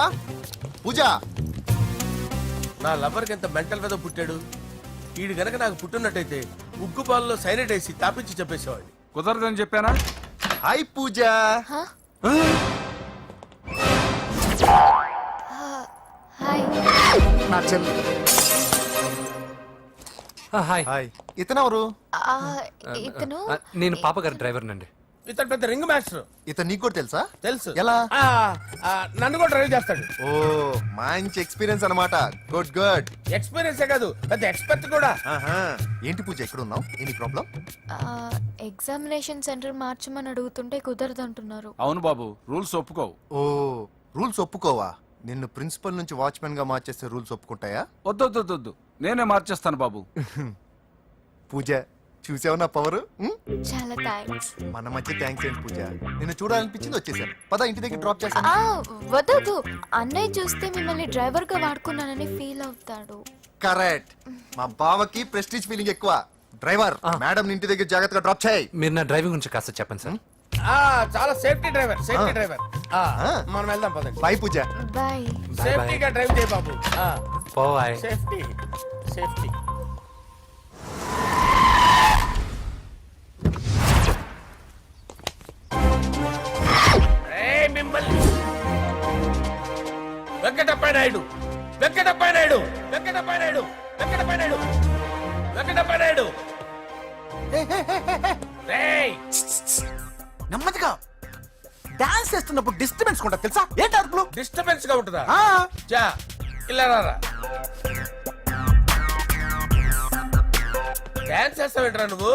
S11: పూజ.
S10: నా లవర్కి ఎంత మెంటల్ మీద పుట్టాడు. వీడు గనక నాకు పుట్టున్నట్టయితే ఉగ్గు పాలలో సైనైట్ వేసి తాపించి చెప్పేసేవాడిని.
S12: కుదరదని చెప్పానా?
S11: హాయ్ పూజ.
S3: హాయ్.
S2: నా చెల్లి.
S7: హాయ్.
S11: హాయ్. ఇతనెవరు?
S3: ఇతను
S7: నేను పాప గారి డ్రైవర్ నండి.
S10: ఇతను పెద్ద రింగ్ మాస్టర్.
S11: ఇతను నీకు కూడా తెలుసా?
S10: తెలుసు.
S11: ఎలా?
S10: నన్ను కూడా డ్రైవ్ చేస్తాడు.
S11: ఓ మంచి ఎక్స్పీరియన్స్ అన్నమాట. Good good.
S10: ఎక్స్పీరియన్స్ కాదు, పెద్ద ఎక్స్పర్ట్ కూడా.
S11: ఏంటి పూజ ఎక్కడ ఉన్నావు? Any problem?
S3: ఎగ్జామినేషన్ సెంటర్ మార్చమని అడుగుతుంటే కుదరదంటున్నారు.
S12: అవును బాబు, రూల్స్ ఒప్పుకోవు.
S11: ఓ రూల్స్ ఒప్పుకోవా? నిన్ను ప్రిన్సిపల్ నుంచి వాచ్మెన్ గా మార్చేస్తే రూల్స్ ఒప్పుకుంటాయా?
S12: వద్దు, నేనే మార్చేస్తాను బాబు.
S11: పూజ చూసావు నా పవర్?
S3: చాలా థ్యాంక్స్.
S11: మన మధ్య థ్యాంక్స్ ఏంటి పూజ, నిన్ను చూడాలనిపించింది వచ్చేసాను. పద ఇంటి దగ్గర డ్రాప్ చేస్తాను.
S3: వద్దు, అన్నయ్య చూస్తే మిమ్మల్ని డ్రైవర్ గా వాడుకున్నానని ఫీల్ అవుతాడు.
S11: కరెక్ట్. మా బావకి ప్రెస్టీజ్ ఫీలింగ్ ఎక్కువ. డ్రైవర్ మేడం ఇంటి దగ్గర జాగ్రత్తగా డ్రాప్ చేయి.
S7: మీరు నా డ్రైవింగ్ గురించి కాస్త చెప్పండి సార్.
S10: చాలా సేఫ్టీ డ్రైవర్. మనం వెళ్దాం పదండి.
S11: బాయ్ పూజ.
S3: బాయ్.
S10: సేఫ్టీగా డ్రైవ్ చేయ బాబు.
S7: బాయ్.
S10: సేఫ్టీ. మిమ్మల్ని వెంకటప్ప నాయుడు.
S12: నెమ్మదిగా డాన్స్ చేస్తున్నప్పుడు డిస్టర్బెన్స్ కూడా తెలుసా? ఏంటి అరుపులు?
S10: డిస్టర్బెన్స్ గా ఉంటుందా? చా ఇలా రారా. డాన్స్ చేస్తావేంట్రా నువ్వు?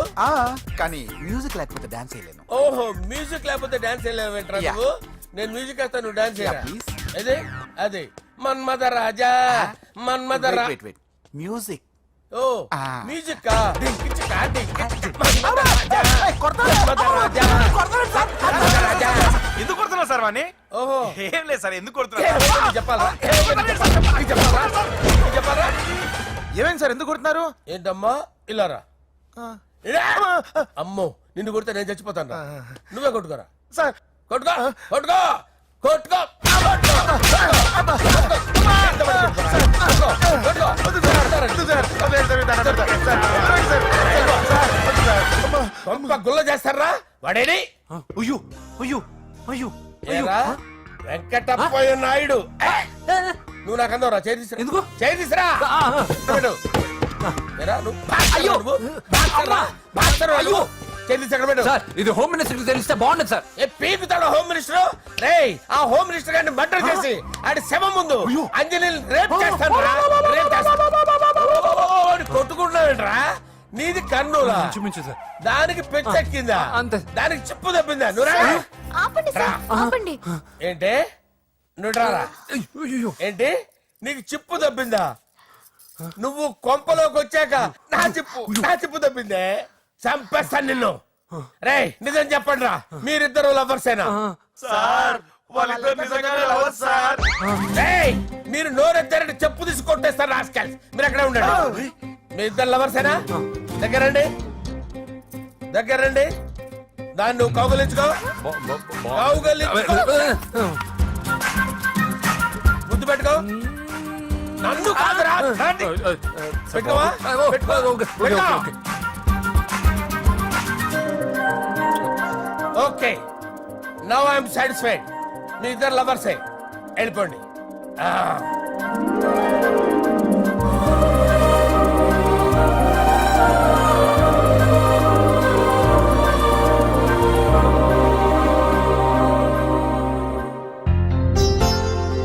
S12: కానీ మ్యూజిక్ లేకపోతే డాన్స్ చేయలేను.
S10: ఓహో, మ్యూజిక్ లేకపోతే డాన్స్ చేయలేవేంట్రా నువ్వు? నేను మ్యూజిక్ వేస్తాను, నువ్వు డాన్స్ చేయరా? అదే మన్మద రాజా.
S12: మ్యూజిక్.
S10: ఓ మ్యూజిక్
S12: ఎందుకు కొడుతున్నా సార్ వాణ్ణి?
S10: ఓహో
S12: ఏం లేదు సార్, ఎందుకు కొడుతున్నా?
S10: చెప్పాలా?
S12: ఏమైంది సార్, ఎందుకు కొడుతున్నారు?
S10: ఏంటమ్మా ఇలారా. అమ్మో, నిన్ను కొడితే నేను చచ్చిపోతాను. నువ్వే కొట్టుకోరా
S12: సార్.
S10: కొట్టుకో. గుల్ల చేస్తారా వాడేని? వెంకటప్ప నాయుడు. నువ్వు నాకు అందవరా? చేయి తీసురా.
S7: ఇది హోమ్ మినిస్టర్ తెలిస్తే బాగుండదు సార్.
S10: పీకుతాడు హోమ్ మినిస్టర్. ఆ హోమ్ మినిస్టర్ గారిని మర్డర్ చేసి ఆడి శవం ముందు అంజలిని రేప్ చేస్తాను. కొట్టుకుంటున్నావేంట్రా? నీది కన్నులా? దానికి పెచ్చెక్కిందా? దానికి చిప్పు తప్పిందా?
S3: ఆపండి.
S10: ఏంటి నువ్వు రారా? ఏంటి నీకు చిప్పు తప్పిందా? నువ్వు కొంపలోకి వచ్చాక నా చిప్పు తప్పిందే. చంపేస్తాను నిన్ను. రేయ్ నిజం చెప్పండి రా, మీరిద్దరు లవర్సేనా? మీరు నోరెత్తారంటే చెప్పు తీసి కొట్టేస్తారు రాస్కల్స్. మీరు అక్కడే ఉండండి. మీ ఇద్దరు లవర్సేనా? దగ్గరండి. దాన్ని నువ్వు కౌగలించుకో. ముద్దు పెట్టుకో. నన్ను కాదురా. పెట్టుకోవా? Okay, now I'm satisfied. మీ ఇద్దరు లవర్సే, వెళ్ళిపోండి.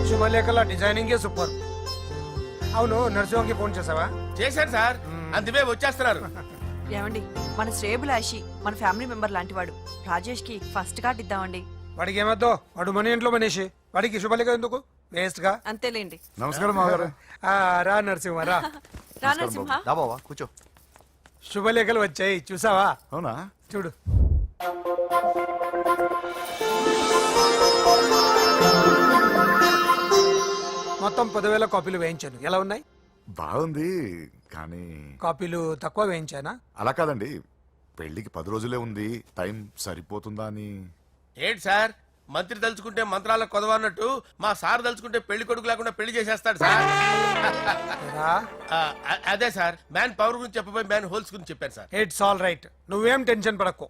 S5: శుభలేఖల డిజైనింగ్ సూపర్. అవును, నర్సింహకి ఫోన్ చేసావా?
S10: చేశాను సార్, అందుకే వచ్చేస్తున్నారు.
S9: ఏమండి, మన శ్రేయబులాషి మన ఫ్యామిలీ మెంబర్ లాంటి వాడు. రాజేష్ కి ఫస్ట్ కార్డ్ ఇద్దామండి.
S5: వాడికి ఏమద్దో, వాడు మన ఇంట్లో మనిషి. వాడికి శుభలేఖ ఎందుకు? వేస్ట్ గా.
S9: అంతేలేండి.
S11: నమస్కారం మామగారు.
S5: రా నరసింహ రా.
S9: రా నరసింహ.
S11: బావా కూర్చో.
S5: శుభలేఖలు వచ్చాయి, చూసావా?
S11: అవునా?
S5: చూడు. మొత్తం 10,000 కాపీలు వేయించాను. ఎలా ఉన్నాయి?
S2: బాగుంది, కానీ
S5: కాపీలు తక్కువ వేయించానా?
S2: అలా కాదండి, పెళ్లికి 10 రోజులే ఉంది, టైం సరిపోతుందా అని.
S10: ఏంటి సార్, మంత్రి తలుచుకుంటే మంత్రాలకు కొదవన్నట్టు మా సార్ తలుచుకుంటే పెళ్లి కొడుకు లేకుండా పెళ్లి చేసేస్తాడు సార్. అదే సార్, మ్యాన్ పవర్ గురించి చెప్పబోయి మ్యాన్ హోల్స్ గురించి చెప్పాను సార్.
S5: ఇట్స్ ఆల్ రైట్, నువ్వేం టెన్షన్ పడకు.